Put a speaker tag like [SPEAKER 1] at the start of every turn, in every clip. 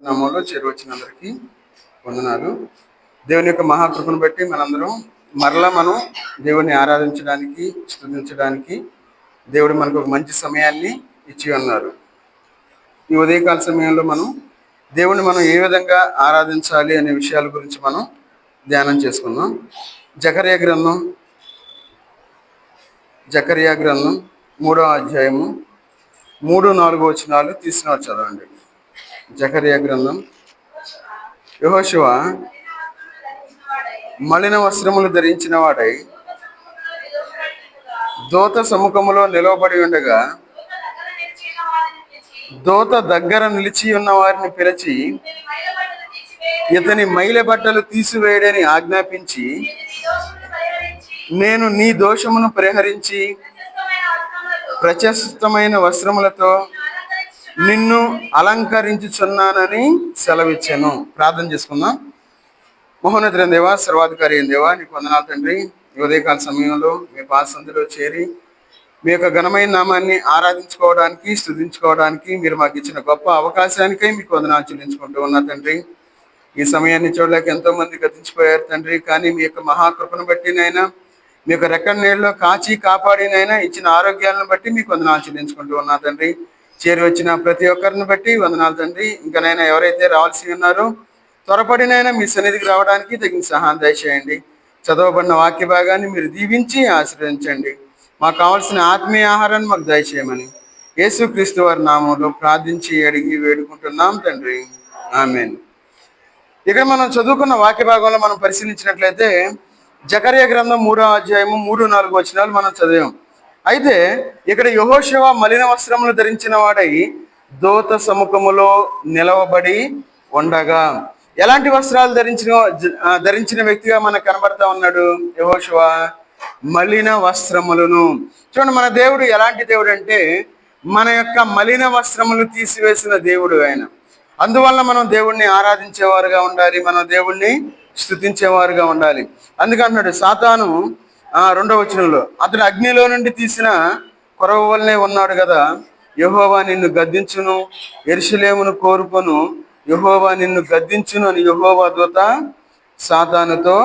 [SPEAKER 1] నామంలో చేరువచ్చిన అందరికీ వందనాలు. దేవుని యొక్క మహాకృపను బట్టి మనందరం మనం దేవుడిని ఆరాధించడానికి, స్తుతించడానికి దేవుడు మనకు ఒక మంచి సమయాన్ని ఇచ్చి ఉన్నారు. ఈ ఉదయకాల సమయంలో దేవుడిని మనం ఏ విధంగా ఆరాధించాలి అనే విషయాల గురించి మనం ధ్యానం చేసుకుందాం. జకర్యా గ్రంథం 3వ అధ్యాయము 3-4 వచనాలు తీసిన చదవండి. జకర్యా గ్రంథం. యెహోషువ మలిన వస్త్రములు ధరించిన వాడై దూత సముఖములో నిలవబడి ఉండగా దూత దగ్గర నిలిచి ఉన్న వారిని పిలిచి ఇతని మైల బట్టలు తీసివేయడని ఆజ్ఞాపించి, నేను నీ దోషమును పరిహరించి ప్రశస్తమైన వస్త్రములతో నిన్ను అలంకరించుచున్నానని సెలవిచ్చాను. ప్రార్థన చేసుకుందాం. మహోన్నతుడైన దేవా, సర్వాధికారి అయిన దేవా, నీకు వందనాలు తండ్రి. ఈ ఉదయకాల సమయంలో మీ పాసందులో చేరి మీ యొక్క ఘనమైన నామాన్ని ఆరాధించుకోవడానికి, స్తుతించుకోవడానికి మీరు మాకు ఇచ్చిన గొప్ప అవకాశానికై మీకు వందనాలు చెల్లించుకుంటూ ఉన్నా తండ్రి. ఈ సమయాన్ని చూడలేక ఎంతో మంది గతించిపోయారు తండ్రి. కానీ మీ యొక్క మహాకృపను బట్టినైనా, మీ యొక్క రెక్కల నీళ్ళలో కాచి కాపాడినైనా ఇచ్చిన ఆరోగ్యాలను బట్టి మీకు వందనాలు చెల్లించుకుంటూ ఉన్నా తండ్రి. చేరి వచ్చిన ప్రతి ఒక్కరిని బట్టి వందనాలు తండ్రి. ఇంకనైనా ఎవరైతే రావాల్సి ఉన్నారో త్వరపడినైనా మీ సన్నిధికి రావడానికి తగిన సహాయం దయచేయండి. చదవబడిన వాక్య భాగాన్ని మీరు దీవించి ఆశీర్వదించండి. మాకు కావాల్సిన ఆత్మీయ ఆహారాన్ని మాకు దయచేయమని యేసుక్రీస్తు వారి నామంలో ప్రార్థించి అడిగి వేడుకుంటున్నాం తండ్రి. ఆమేన్. ఇక్కడ మనం చదువుకున్న వాక్య భాగంలో మనం పరిశీలించినట్లయితే జకర్యా గ్రంథం 3వ అధ్యాయము 3-4 వచనాలు మనం చదివాం. అయితే ఇక్కడ యెహోషువ మలిన వస్త్రములు ధరించిన వాడై దూత సముఖములో నిలవబడి ఉండగా, ఎలాంటి వస్త్రాలు ధరించిన వ్యక్తిగా మనకు కనబడతా ఉన్నాడు యెహోషువ? మలిన వస్త్రములను. చూడండి, మన దేవుడు ఎలాంటి దేవుడు అంటే మన యొక్క మలిన వస్త్రములు తీసివేసిన దేవుడు ఆయన. అందువల్ల మనం దేవుణ్ణి ఆరాధించేవారుగా ఉండాలి, మనం దేవుణ్ణి స్తుతించేవారుగా ఉండాలి. అందుకంటున్నాడు సాతాను 2వ వచనంలో, అతడు అగ్నిలో నుండి తీసిన కొరవ వల్లనే ఉన్నాడు కదా, యెహోవా నిన్ను గద్దించును, యెరూషలేమును కోరుకొను, యెహోవా నిన్ను గద్దించును అని యెహోవా దూత సాతానుతో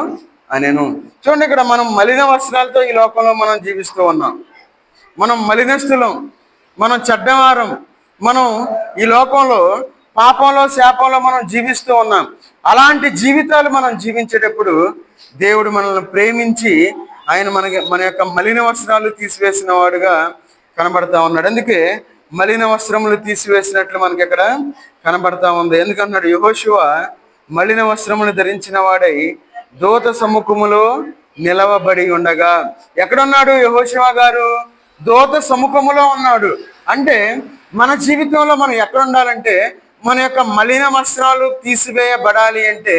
[SPEAKER 1] అనెను. చూడండి, ఇక్కడ మనం మలిన వస్త్రాలతో ఈ లోకంలో మనం జీవిస్తూ ఉన్నాం. మనం మలినస్తులం, మనం చెడ్డవారం, మనం ఈ లోకంలో పాపంలో శాపంలో మనం జీవిస్తూ ఉన్నాం. అలాంటి జీవితాలు మనం జీవించేటప్పుడు దేవుడు మనల్ని ప్రేమించి ఆయన మన యొక్క మలిన వస్త్రాలు తీసివేసిన వాడుగా కనబడతా ఉన్నాడు. అందుకే మలిన వస్త్రములు తీసివేసినట్లు మనకి ఇక్కడ కనబడతా ఉంది. ఎందుకన్నాడు యెహోషువ మలిన వస్త్రములు ధరించిన వాడై దూత సముఖములో నిలవబడి ఉండగా. ఎక్కడున్నాడు యెహోషువ గారు? దూత సముఖములో ఉన్నాడు. అంటే మన జీవితంలో మనం ఎక్కడ ఉండాలంటే, మన యొక్క మలిన వస్త్రాలు తీసివేయబడాలి అంటే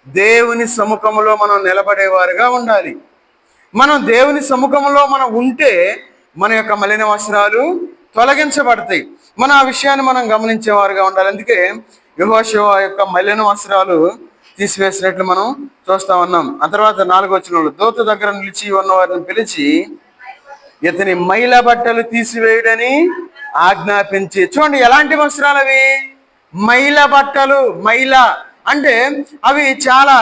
[SPEAKER 1] దేవుని సముఖములో మనం నిలబడేవారుగా ఉండాలి. మనం దేవుని సముఖంలో మనం ఉంటే మన యొక్క మలిన వస్త్రాలు తొలగించబడతాయి. ఆ విషయాన్ని మనం గమనించేవారుగా ఉండాలి. అందుకే యెహోషువ యొక్క మలిన వస్త్రాలు తీసివేసినట్లు మనం చూస్తా ఉన్నాం. ఆ తర్వాత 4వ వచనంలో, దూత దగ్గర నిలిచి ఉన్న వారిని పిలిచి ఇతని మైల బట్టలు తీసివేయడని ఆజ్ఞాపించి. చూడండి, ఎలాంటి వస్త్రాలు అవి? మైల బట్టలు. మైల అంటే అవి చాలా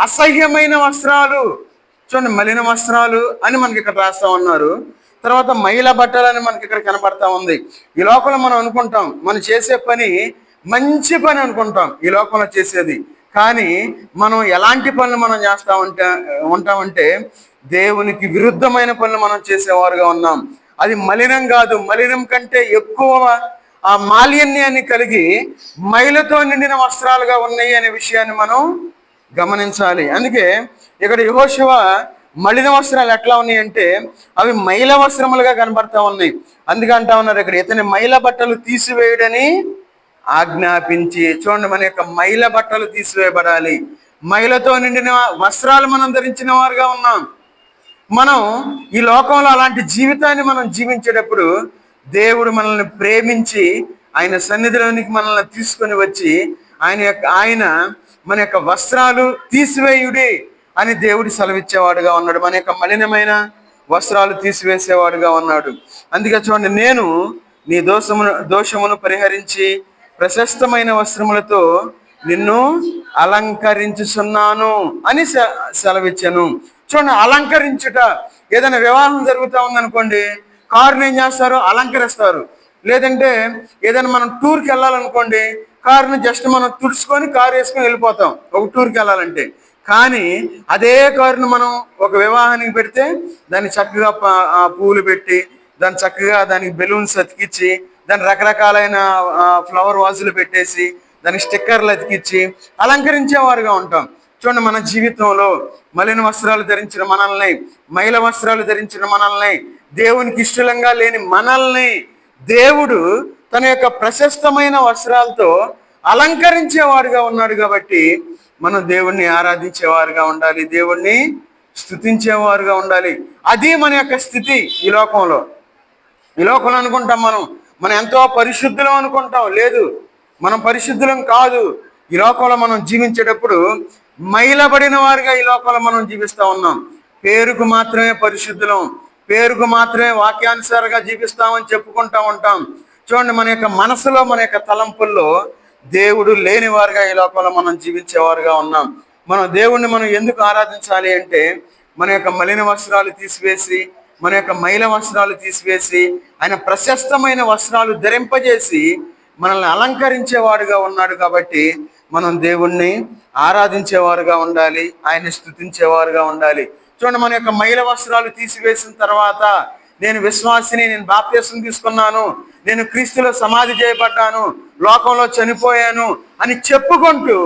[SPEAKER 1] అసహ్యమైన వస్త్రాలు. చూడండి, మలిన వస్త్రాలు అని మనకి ఇక్కడ రాస్తా ఉన్నారు. తర్వాత మైల బట్టలు అని మనకి ఇక్కడ కనబడతా ఉంది. ఈ లోకంలో మనం అనుకుంటాం మనం చేసే పని మంచి పని అనుకుంటాం ఈ లోకంలో చేసేది. కానీ మనం ఎలాంటి పనులు మనం చేస్తా ఉంటామంటే దేవునికి విరుద్ధమైన పనులు మనం చేసేవారుగా ఉన్నాం. అది మలినం కాదు, మలినం కంటే ఎక్కువ ఆ మాలిన్యాన్ని కలిగి మైలతో నిండిన వస్త్రాలుగా ఉన్నాయి అనే విషయాన్ని మనం గమనించాలి. అందుకే ఇక్కడ యెహోషువ మలిన వస్త్రాలు ఎట్లా ఉన్నాయి అంటే అవి మైల వస్త్రములుగా కనబడతా ఉన్నాయి. అందుకంటా ఉన్నారు ఇక్కడ ఇతని మైల బట్టలు తీసివేయడని ఆజ్ఞాపించి. చూడండి, మన యొక్క మైల బట్టలు తీసివేయబడాలి. మైలతో నిండిన వస్త్రాలు మనం ధరించిన వారుగా ఉన్నాం. మనం ఈ లోకంలో అలాంటి జీవితాన్ని మనం జీవించేటప్పుడు దేవుడు మనల్ని ప్రేమించి ఆయన సన్నిధిలోనికి మనల్ని తీసుకొని వచ్చి ఆయన మన యొక్క వస్త్రాలు తీసివేయుడి అని దేవుడు సెలవిచ్చేవాడుగా ఉన్నాడు. మన యొక్క మలినమైన వస్త్రాలు తీసివేసేవాడుగా ఉన్నాడు. అందుకే చూడండి, నేను నీ దోషమును పరిహరించి ప్రశస్తమైన వస్త్రములతో నిన్ను అలంకరించుచున్నాను అని సెలవిచ్చాను. చూడండి, అలంకరించుట. ఏదైనా వివాహం జరుగుతూ ఉందనుకోండి, కారుని ఏం చేస్తారు? అలంకరిస్తారు. లేదంటే ఏదైనా మనం టూర్కి వెళ్ళాలనుకోండి, కారుని జస్ట్ మనం తుడుచుకొని కారు వేసుకొని వెళ్ళిపోతాం ఒక టూర్కి వెళ్ళాలంటే. కానీ అదే కారుని మనం ఒక వివాహానికి పెడితే దాన్ని చక్కగా పువ్వులు పెట్టి, దాన్ని చక్కగా దానికి బెలూన్స్ అతికిచ్చి, దాన్ని రకరకాలైన ఫ్లవర్ వాజులు పెట్టేసి, దానికి స్టిక్కర్లు అతికిచ్చి అలంకరించేవారుగా ఉంటాం. చూడండి, మన జీవితంలో మలిన వస్త్రాలు ధరించిన మనల్ని, మైల వస్త్రాలు ధరించిన మనల్ని, దేవునికి ఇష్టంగా లేని మనల్ని దేవుడు తన యొక్క ప్రశస్తమైన వస్త్రాలతో అలంకరించేవాడుగా ఉన్నాడు. కాబట్టి మనం దేవుణ్ణి ఆరాధించేవారుగా ఉండాలి, దేవుణ్ణి స్తుతించేవారుగా ఉండాలి. అది మన యొక్క స్థితి. ఈ లోకంలో అనుకుంటాం మనం ఎంతో పరిశుద్ధులం అనుకుంటాం. లేదు, మనం పరిశుద్ధులం కాదు. ఈ లోకంలో మనం జీవించేటప్పుడు మైలబడిన వారుగా ఈ లోకంలో మనం జీవిస్తూ ఉన్నాం. పేరుకు మాత్రమే పరిశుద్ధులం, పేరుకు మాత్రమే వాక్యానుసారంగా జీవిస్తామని చెప్పుకుంటూ ఉంటాం. చూడండి, మన యొక్క మనసులో, మన యొక్క తలంపుల్లో దేవుడు లేని వారుగా ఈ లోకంలో మనం జీవించేవారుగా ఉన్నాం. మనం దేవుణ్ణి మనం ఎందుకు ఆరాధించాలి అంటే, మన యొక్క మలిన వస్త్రాలు తీసివేసి, మన యొక్క మైల వస్త్రాలు తీసివేసి, ఆయన ప్రశస్తమైన వస్త్రాలు ధరింపజేసి మనల్ని అలంకరించేవాడుగా ఉన్నాడు. కాబట్టి మనం దేవుణ్ణి ఆరాధించేవారుగా ఉండాలి, ఆయన్ని స్తుతించేవారుగా ఉండాలి. చూడండి, మన యొక్క మైల వస్త్రాలు తీసివేసిన తర్వాత, నేను విశ్వాసిని, నేను బాప్తిసం తీసుకున్నాను, నేను క్రీస్తులో సమాధి చేయబడ్డాను, లోకంలో చనిపోయాను అని చెప్పుకుంటూ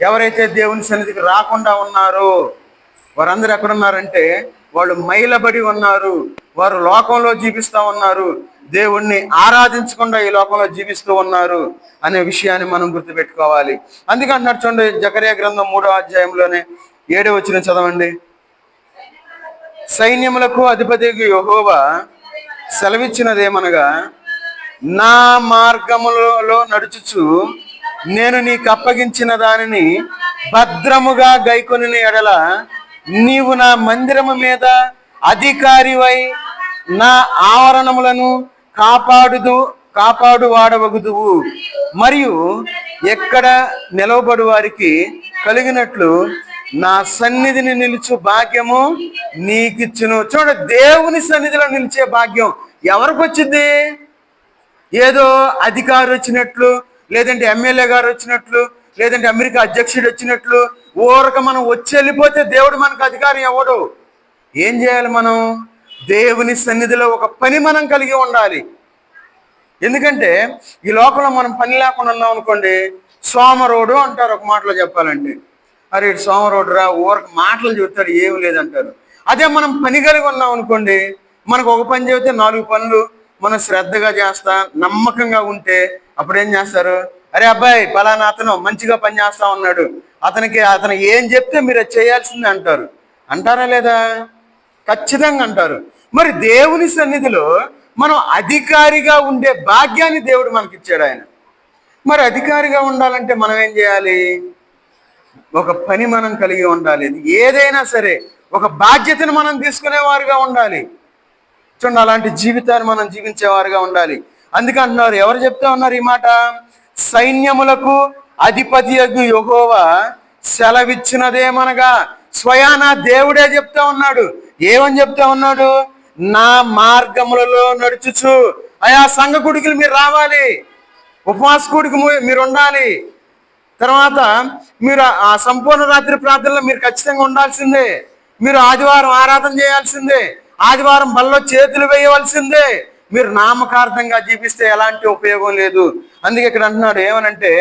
[SPEAKER 1] ఎవరైతే దేవుని సన్నిధికి రాకుండా ఉన్నారో వారందరూ ఎక్కడున్నారంటే, వాళ్ళు మైలబడి ఉన్నారు, వారు లోకంలో జీవిస్తూ ఉన్నారు, దేవుణ్ణి ఆరాధించకుండా ఈ లోకంలో జీవిస్తూ ఉన్నారు అనే విషయాన్ని మనం గుర్తుపెట్టుకోవాలి. అందుకే అంటున్నారు, చూడండి, జకర్యా గ్రంథం 3వ అధ్యాయంలోనే 7వ వచనం చదవండి. సైన్యములకు అధిపతికి యెహోవా సెలవిచ్చినదేమనగా, నా మార్గములలో నడుచుచు నేను నీకు అప్పగించిన దానిని భద్రముగా గైకొనిన ఎడల నీవు నా మందిరము మీద అధికారివై నా ఆవరణములను కాపాడు వాడవగుదువు. మరియు ఎక్కడ నిలవబడు వారికి కలిగినట్లు నా సన్నిధిని నిలుచు భాగ్యము నీకిచ్చును. చూడ, దేవుని సన్నిధిలో నిలిచే భాగ్యం ఎవరికి వచ్చింది? ఏదో అధికారి వచ్చినట్లు, లేదంటే ఎమ్మెల్యే గారు వచ్చినట్లు, లేదంటే అమెరికా అధ్యక్షుడు వచ్చినట్లు ఊరక మనం వచ్చి వెళ్ళిపోతే దేవుడు మనకు అధికారం ఇవ్వడు. ఏం చేయాలి? మనం దేవుని సన్నిధిలో ఒక పని మనం కలిగి ఉండాలి. ఎందుకంటే ఈ లోకంలో మనం పని లేకుండా ఉన్నాం అనుకోండి, సోమరోడు అంటారు. ఒక మాటలో చెప్పాలంటే, అరే సోమరోడు రా, ఊరక మాటలు చెబుతాడు, ఏమి లేదంటారు. అదే మనం పని కలిగి ఉన్నాం అనుకోండి, మనకు ఒక పని చెబితే 4 పనులు మనం శ్రద్ధగా చేస్తా, నమ్మకంగా ఉంటే అప్పుడు ఏం చేస్తారు? అరే అబ్బాయి, పలానా అతను మంచిగా పని చేస్తా ఉన్నాడు, అతను ఏం చెప్తే మీరు చేయాల్సిందే అంటారు. అంటారా లేదా? ఖచ్చితంగా అంటారు. మరి దేవుని సన్నిధిలో మనం అధికారిగా ఉండే భాగ్యాన్ని దేవుడు మనకిచ్చాడు ఆయన. మరి అధికారిగా ఉండాలంటే మనం ఏం చేయాలి? ఒక పని మనం కలిగి ఉండాలి. ఏదైనా సరే ఒక బాధ్యతను మనం తీసుకునేవారుగా ఉండాలి. చూడండి, అలాంటి జీవితాన్ని మనం జీవించేవారుగా ఉండాలి. అందుకే అంటున్నారు, ఎవరు చెప్తా ఉన్నారు ఈ మాట? సైన్యములకు అధిపతియగు యెహోవా సెలవిచ్చినదేమనగా, స్వయానా దేవుడే చెప్తా ఉన్నాడు. ఏమని చెప్తా ఉన్నాడు? నా మార్గములలో నడుచుచు. అయా సంఘ కూడికలు మీరు రావాలి, ఉపవాస కూడికి మీరు ఉండాలి, తర్వాత మీరు ఆ సంపూర్ణ రాత్రి ప్రార్థనలో మీరు ఖచ్చితంగా ఉండాల్సిందే, మీరు ఆదివారం ఆరాధన చేయాల్సిందే, ఆదివారం బల్లో చేతులు వేయవలసిందే. మీరు నామకార్థంగా జీవిస్తే ఎలాంటి ఉపయోగం లేదు. అందుకే ఇక్కడ అంటున్నాడు ఏమనంటే,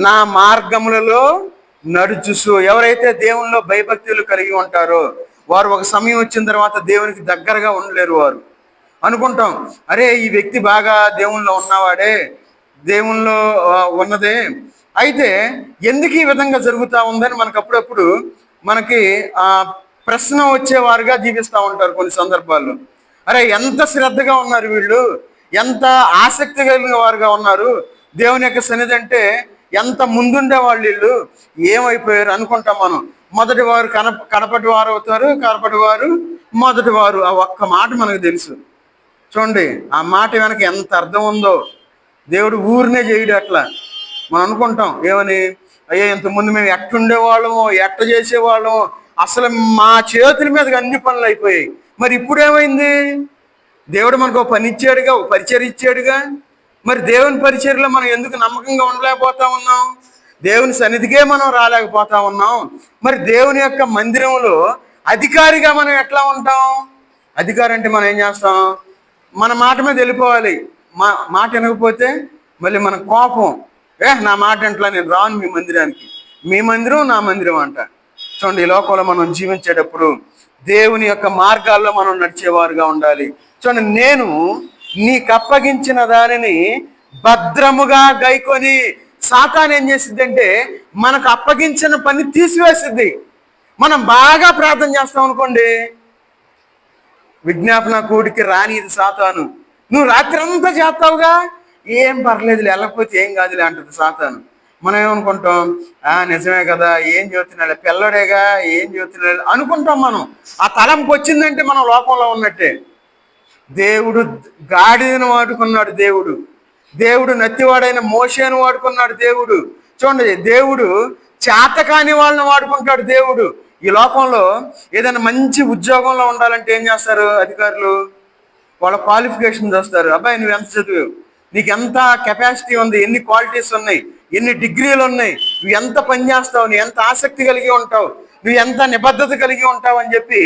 [SPEAKER 1] నా మార్గములలో నడుచుసు. ఎవరైతే దేవునిలో భయభక్తులు కలిగి ఉంటారో వారు ఒక సమయం వచ్చిన తర్వాత దేవునికి దగ్గరగా ఉండలేరు. వారు అనుకుంటాం, అరే ఈ వ్యక్తి బాగా దేవునిలో ఉన్నవాడే, దేవునిలో ఉన్నదే, అయితే ఎందుకు ఈ విధంగా జరుగుతూ ఉందని మనకు అప్పుడప్పుడు మనకి ప్రశ్న వచ్చేవారుగా జీవిస్తూ ఉంటారు కొన్ని సందర్భాల్లో. అరే ఎంత శ్రద్ధగా ఉన్నారు వీళ్ళు, ఎంత ఆసక్తి కలిగిన వారుగా ఉన్నారు, దేవుని యొక్క సన్నిధి అంటే ఎంత ముందుండే వాళ్ళు, వీళ్ళు ఏమైపోయారు అనుకుంటాం మనం. మొదటి వారు కడపటి వారు అవుతారు, కడపటి వారు మొదటి వారు. ఆ ఒక్క మాట మనకు తెలుసు. చూడండి, ఆ మాట వెనక ఎంత అర్థం ఉందో. దేవుడు ఊరినే చేయడు అట్లా. మనం అనుకుంటాం ఏమని, అయ్యో ఇంతకుముందు మేము ఎట్టుండేవాళ్ళము, ఎట్ట చేసేవాళ్ళము, అసలు మా చేతుల మీదకి అన్ని పనులు అయిపోయాయి. మరి ఇప్పుడు ఏమైంది? దేవుడు మనకు ఒక పని ఇచ్చాడుగా, ఒక పరిచర్య ఇచ్చాడుగా. మరి దేవుని పరిచర్యలో మనం ఎందుకు నమ్మకంగా ఉండలేకపోతా ఉన్నాం? దేవుని సన్నిధికే మనం రాలేకపోతా ఉన్నాం. మరి దేవుని యొక్క మందిరంలో అధికారిగా మనం ఎట్లా ఉంటాం? అధికారి అంటే మనం ఏం చేస్తాం? మన మాట మీద వెళ్ళిపోవాలి. మాట వినకపోతే మళ్ళీ మన కోపం, నా మాట అంటలా, నేను రాను మీ మందిరానికి, మీ మందిరం నా మందిరం అంట. చూడండి, ఈ లోకంలో మనం జీవించేటప్పుడు దేవుని యొక్క మార్గాల్లో మనం నడిచేవారుగా ఉండాలి. చూడండి, నేను నీకు అప్పగించిన దానిని భద్రముగా గైకొని, సాతాను ఏం చేసిద్దంటే మనకు అప్పగించిన పని తీసివేసిద్ది. మనం బాగా ప్రార్థన చేస్తాం అనుకోండి, విజ్ఞాపన కూడికి రానిది సాతాను. నువ్వు రాత్రి అంతా చేస్తావుగా, ఏం పర్లేదులే, వెళ్ళకపోతే ఏం కాదులే అంటది సాతాను. మనం ఏమనుకుంటాం? నిజమే కదా, ఏం చెబుతున్నాడు, పిల్లడేగా, ఏం చెబుతున్నాడు అనుకుంటాం. మనం ఆ తలంపు వచ్చిందంటే మనం లోకంలో ఉన్నట్టే. దేవుడు గాడిదను వాడుకున్నాడు. దేవుడు నత్తివాడైన మోషేను వాడుకున్నాడు. చూడండి, దేవుడు చేతకాని వాళ్ళని వాడుకుంటాడు. దేవుడు ఈ లోకంలో ఏదైనా మంచి ఉద్యోగంలో ఉండాలంటే ఏం చేస్తారు అధికారులు? వాళ్ళ క్వాలిఫికేషన్ చూస్తారు. అబ్బాయి, నువ్వు ఎంత చదివావు, నీకు ఎంత కెపాసిటీ ఉంది, ఎన్ని క్వాలిటీస్ ఉన్నాయి, ఎన్ని డిగ్రీలు ఉన్నాయి, నువ్వు ఎంత పని చేస్తావు, నువ్వు ఎంత ఆసక్తి కలిగి ఉంటావు, నువ్వు ఎంత నిబద్ధత కలిగి ఉంటావు అని చెప్పి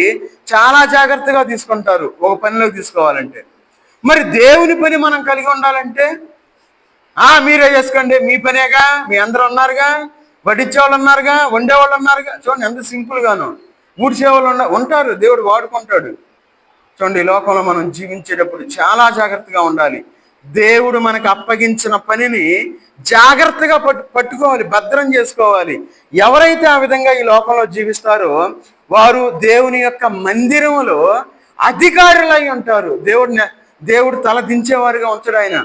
[SPEAKER 1] చాలా జాగ్రత్తగా తీసుకుంటారు ఒక పనిలోకి తీసుకోవాలంటే. మరి దేవుని పని మనం కలిగి ఉండాలంటే, మీరే చేసుకోండి, మీ పనేగా, మీ అందరూ ఉన్నారుగా, వడ్డించేవాళ్ళు ఉన్నారుగా, వండేవాళ్ళు ఉన్నారుగా. చూడండి ఎంత సింపుల్గాను. ఊడ్చేవాళ్ళు ఉంటారు, దేవుడు వాడుకుంటాడు. చూడండి, ఈ లోకంలో మనం జీవించేటప్పుడు చాలా జాగ్రత్తగా ఉండాలి. దేవుడు మనకు అప్పగించిన పనిని జాగ్రత్తగా పట్టుకోవాలి, భద్రం చేసుకోవాలి. ఎవరైతే ఆ విధంగా ఈ లోకంలో జీవిస్తారో వారు దేవుని యొక్క మందిరంలో అధికారులై ఉంటారు. దేవుడు తల దించేవారుగా ఉంచడు ఆయన.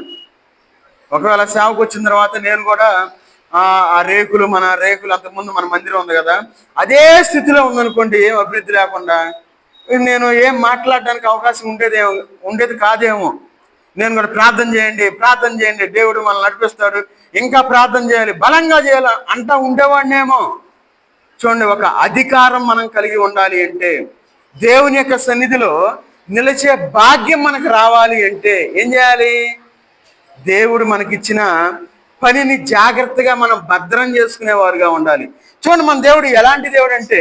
[SPEAKER 1] ఒకవేళ సేవకు వచ్చిన తర్వాత నేను కూడా మన రేకులు అంతకుముందు మన మందిరం ఉంది కదా, అదే స్థితిలో ఉందనుకోండి, ఏం అభివృద్ధి లేకుండా, నేను ఏం మాట్లాడడానికి అవకాశం ఉండేది కాదేమో. నేను కూడా ప్రార్థన చేయండి, దేవుడు మనల్ని నడిపిస్తాడు, ఇంకా ప్రార్థన చేయాలి, బలంగా చేయాలి అంటా ఉండేవాడినేమో. చూడండి, ఒక అధికారం మనం కలిగి ఉండాలి అంటే, దేవుని యొక్క సన్నిధిలో నిలిచే భాగ్యం మనకు రావాలి అంటే ఏం చేయాలి? దేవుడు మనకిచ్చిన పనిని జాగ్రత్తగా మనం భద్రం చేసుకునేవారుగా ఉండాలి. చూడండి, మన దేవుడు ఎలాంటి దేవుడు అంటే,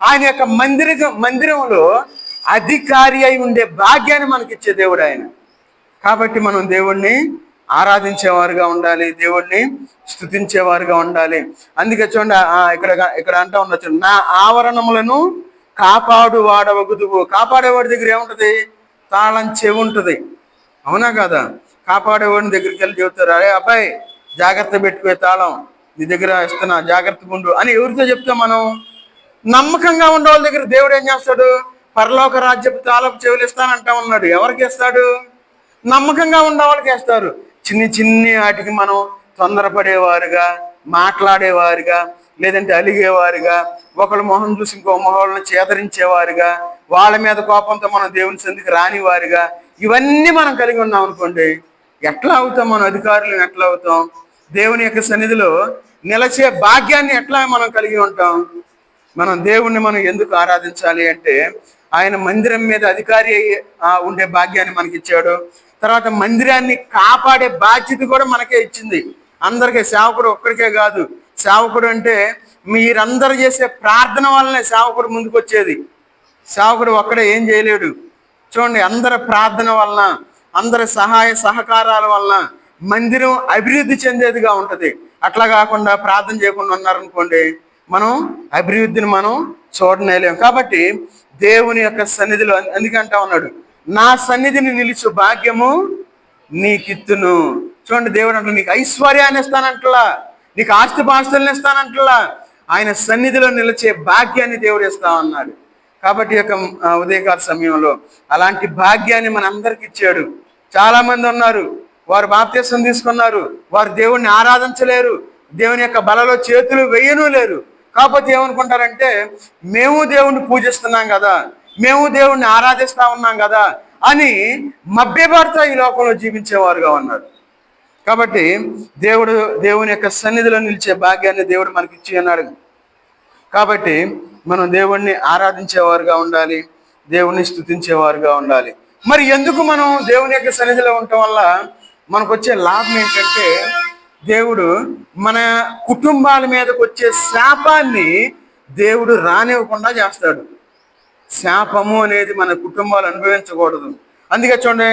[SPEAKER 1] ఆయన యొక్క మందిరంలో అధికారి అయి ఉండే భాగ్యాన్ని మనకిచ్చే దేవుడు ఆయన. కాబట్టి మనం దేవుణ్ణి ఆరాధించేవారుగా ఉండాలి, దేవుణ్ణి స్తుతించేవారుగా ఉండాలి. అందుకే చూడండి, ఇక్కడ అంటా ఉండొచ్చు, నా ఆవరణములను కాపాడు వాడవగుదువు. కాపాడేవాడి దగ్గర ఏముంటది? తాళం చెవి ఉంటుంది, అవునా కదా? కాపాడేవాడిని దగ్గరికి వెళ్ళి చెబుతారు, అరే అబ్బాయి జాగ్రత్త పెట్టుకునే తాళం నీ దగ్గర ఇస్తున్నా, జాగ్రత్తగా ఉండు అని ఎవరితో చెప్తాం మనం? నమ్మకంగా ఉండే వాళ్ళ దగ్గర దేవుడు ఏం చేస్తాడు? పరలోక రాజ్యపు తాళపు చెవులు ఇస్తానంటా ఉన్నాడు. ఎవరికి ఇస్తాడు? నమ్మకంగా ఉండే వాళ్ళకి వేస్తారు. చిన్ని వాటికి మనం తొందరపడేవారుగా, మాట్లాడేవారుగా, లేదంటే అలిగేవారుగా, ఒకళ్ళ మొహం చూసి ఇంకో మొహంలో చేదరించేవారుగా, వాళ్ళ మీద కోపంతో మనం దేవుని సన్నిధికి రానివారుగా, ఇవన్నీ మనం కలిగి ఉన్నాం అనుకోండి, ఎట్లా అవుతాం? మన అధికారులను ఎట్లా అవుతాం? దేవుని యొక్క సన్నిధిలో నిలచే భాగ్యాన్ని ఎట్లా మనం కలిగి ఉంటాం? మనం దేవుణ్ణి మనం ఎందుకు ఆరాధించాలి అంటే, ఆయన మందిరం మీద అధికారి ఉండే భాగ్యాన్ని మనకి ఇచ్చాడు. తర్వాత మందిరాన్ని కాపాడే బాధ్యత కూడా మనకే ఇచ్చింది. అందరికీ, సేవకుడు ఒక్కడికే కాదు. సేవకుడు అంటే మీరందరూ చేసే ప్రార్థన వల్లనే సేవకుడు ముందుకు వచ్చేది. సేవకుడు ఒక్కడే ఏం చేయలేడు. చూడండి, అందరి ప్రార్థన వలన, అందరి సహాయ సహకారాల వలన మందిరం అభివృద్ధి చెందేదిగా ఉంటుంది. అట్లా కాకుండా ప్రార్థన చేయకుండా ఉన్నారనుకోండి, మనం అభివృద్ధిని మనం చూడలేము. కాబట్టి దేవుని యొక్క సన్నిధిలో ఎందుకంటా ఉన్నాడు, నా సన్నిధిని నిలిచు భాగ్యము నీకిత్తును. చూడండి, దేవుడు అంటే నీకు ఐశ్వర్యాన్ని ఇస్తానంటలా, నీకు ఆస్తిపాస్తుల్ని ఇస్తానంటలా, ఆయన సన్నిధిలో నిలిచే భాగ్యాన్ని దేవుడు ఇస్తా అన్నాడు. కాబట్టి యొక్క ఉదయకాల సమయంలో అలాంటి భాగ్యాన్ని మనందరికి ఇచ్చాడు. చాలా మంది ఉన్నారు, వారు బాప్తిసం తీసుకున్నారు, వారు దేవుణ్ణి ఆరాధించలేరు, దేవుని యొక్క బలలో చేతులు వేయను లేరు. కాకపోతే ఏమనుకుంటారంటే, మేము దేవుణ్ణి పూజిస్తున్నాం కదా, మేము దేవుణ్ణి ఆరాధిస్తా ఉన్నాం కదా అని మభ్యభారత ఈ లోకంలో జీవించేవారుగా ఉన్నారు. కాబట్టి దేవుని యొక్క సన్నిధిలో నిలిచే భాగ్యాన్ని దేవుడు మనకి ఇచ్చి అన్నాడు. కాబట్టి మనం దేవుణ్ణి ఆరాధించేవారుగా ఉండాలి, దేవుణ్ణి స్తుతించేవారుగా ఉండాలి. మరి ఎందుకు మనం దేవుని యొక్క సన్నిధిలో ఉండటం వల్ల మనకు వచ్చే లాభం ఏంటంటే, దేవుడు మన కుటుంబాల మీదకి వచ్చే శాపాన్ని దేవుడు రానివ్వకుండా చేస్తాడు. శాపము అనేది మన కుటుంబాలు అనుభవించకూడదు. అందుకే చూడండి,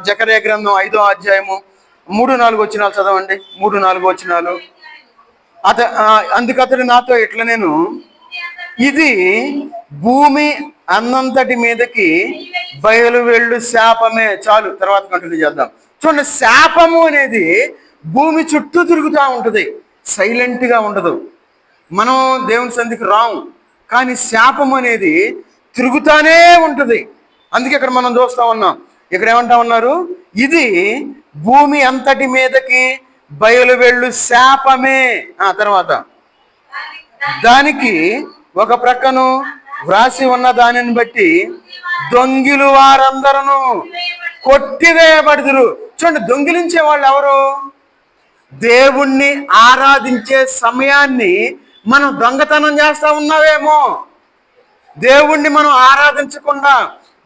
[SPEAKER 1] జకర్యా గ్రంథం 5వ అధ్యాయము 3-4 వచనాలు చదవండి. 3-4 వచనాలు. అందుకతడు నాతో ఇట్లా, నేను ఇది భూమి అన్నంతటి మీదకి బయలు వెళ్ళు శాపమే. చాలు, తర్వాత కంటిన్యూ చేద్దాం. చూడండి, శాపము అనేది భూమి చుట్టూ తిరుగుతూ ఉంటుంది, సైలెంట్గా ఉండదు. మనం దేవుని సన్నిధికి రాము, కానీ శాపం అనేది తిరుగుతానే ఉంటుంది. అందుకే ఇక్కడ మనం చూస్తా ఉన్నాం. ఇక్కడ ఏమంటా ఉన్నారు, ఇది భూమి అంతటి మీదకి బయలు వెళ్ళు శాపమే. తర్వాత దానికి ఒక ప్రక్కను వ్రాసి ఉన్న దానిని బట్టి దొంగిలు వారందరూ కొట్టివేయబడుదురు. చూడండి, దొంగిలించే వాళ్ళు ఎవరు? దేవుణ్ణి ఆరాధించే సమయాన్ని మనం దొంగతనం చేస్తా ఉన్నావేమో. దేవుణ్ణి మనం ఆరాధించకుండా,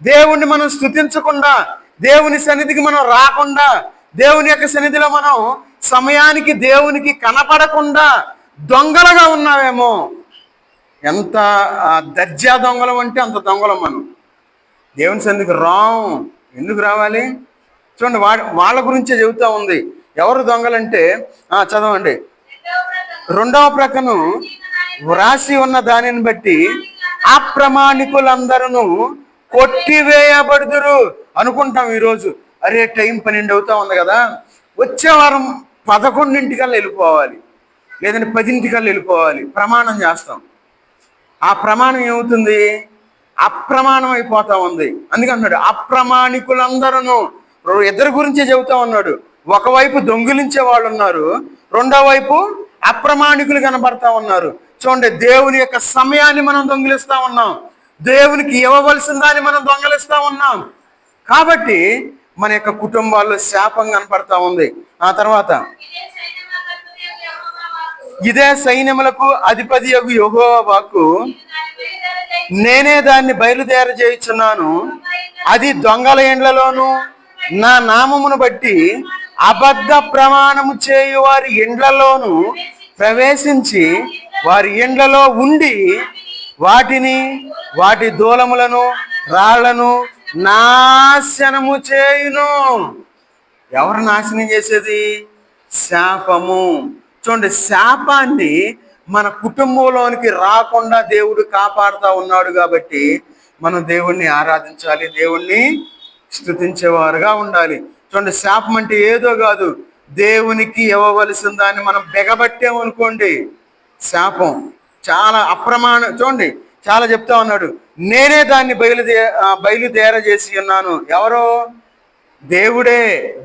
[SPEAKER 1] దేవుణ్ణి మనం స్తుతించకుండా, దేవుని సన్నిధికి మనం రాకుండా, దేవుని యొక్క సన్నిధిలో మనం సమయానికి దేవునికి కనపడకుండా దొంగలుగా ఉన్నావేమో. ఎంత దర్జా దొంగలం అంటే అంత దొంగలం మనం. దేవుని సన్నిధికి రాం. ఎందుకు రావాలి? చూడండి, వాళ్ళ గురించే చెబుతా ఉంది. ఎవరు దొంగలంటే, చదవండి. 2వ ప్రక్కను వ్రాసి ఉన్న దానిని బట్టి అప్రమాణికులందరూ కొట్టివేయబడుదురు. అనుకుంటాం ఈరోజు, అరే టైం 12 అవుతా ఉంది కదా, వచ్చే వారం 11 వెళ్ళిపోవాలి, లేదంటే 10 వెళ్ళిపోవాలి ప్రమాణం చేస్తాం. ఆ ప్రమాణం ఏమవుతుంది? అప్రమాణం అయిపోతా ఉంది. అందుకన్నాడు అప్రమాణికులందరూ. ఇద్దరి గురించే చెబుతా ఉన్నాడు. ఒకవైపు దొంగిలించే వాళ్ళు ఉన్నారు, రెండో వైపు అప్రమాణికులు కనబడతా ఉన్నారు. చూడండి, దేవుని యొక్క సమయాన్ని మనం దొంగిలిస్తా ఉన్నాం, దేవునికి ఇవ్వవలసిన దాన్ని మనం దొంగిలిస్తా ఉన్నాం. కాబట్టి మన యొక్క కుటుంబాల్లో శాపం కనపడతా ఉంది. ఆ తర్వాత, ఇదే సైన్యములకు అధిపతి యొక్క యెహోవా వాక్కు, నేనే దాన్ని బయలుదేర చేయుచున్నాను. అది దొంగల ఇండ్లలోను నా నామమును బట్టి అబద్ధ ప్రమాణము చేయు వారి ఇండ్లలోను ప్రవేశించి వారి ఇండ్లలో ఉండి వాటిని, వాటి దూలములను, రాళ్లను నాశనము చేయును. ఎవరు నాశనం చేసేది? శాపము. చూడండి, శాపాన్ని మన కుటుంబంలోనికి రాకుండా దేవుడు కాపాడుతూ ఉన్నాడు. కాబట్టి మనం దేవుణ్ణి ఆరాధించాలి, దేవుణ్ణి స్తుతించేవారుగా ఉండాలి. చూడండి, శాపం అంటే ఏదో కాదు, దేవునికి ఇవ్వవలసిన దాన్ని మనం బెగబట్టామనుకోండి శాపం. చాలా చూడండి, చాలా చెప్తా ఉన్నాడు, నేనే దాన్ని బయలుదేర చేసి ఉన్నాను. ఎవరో?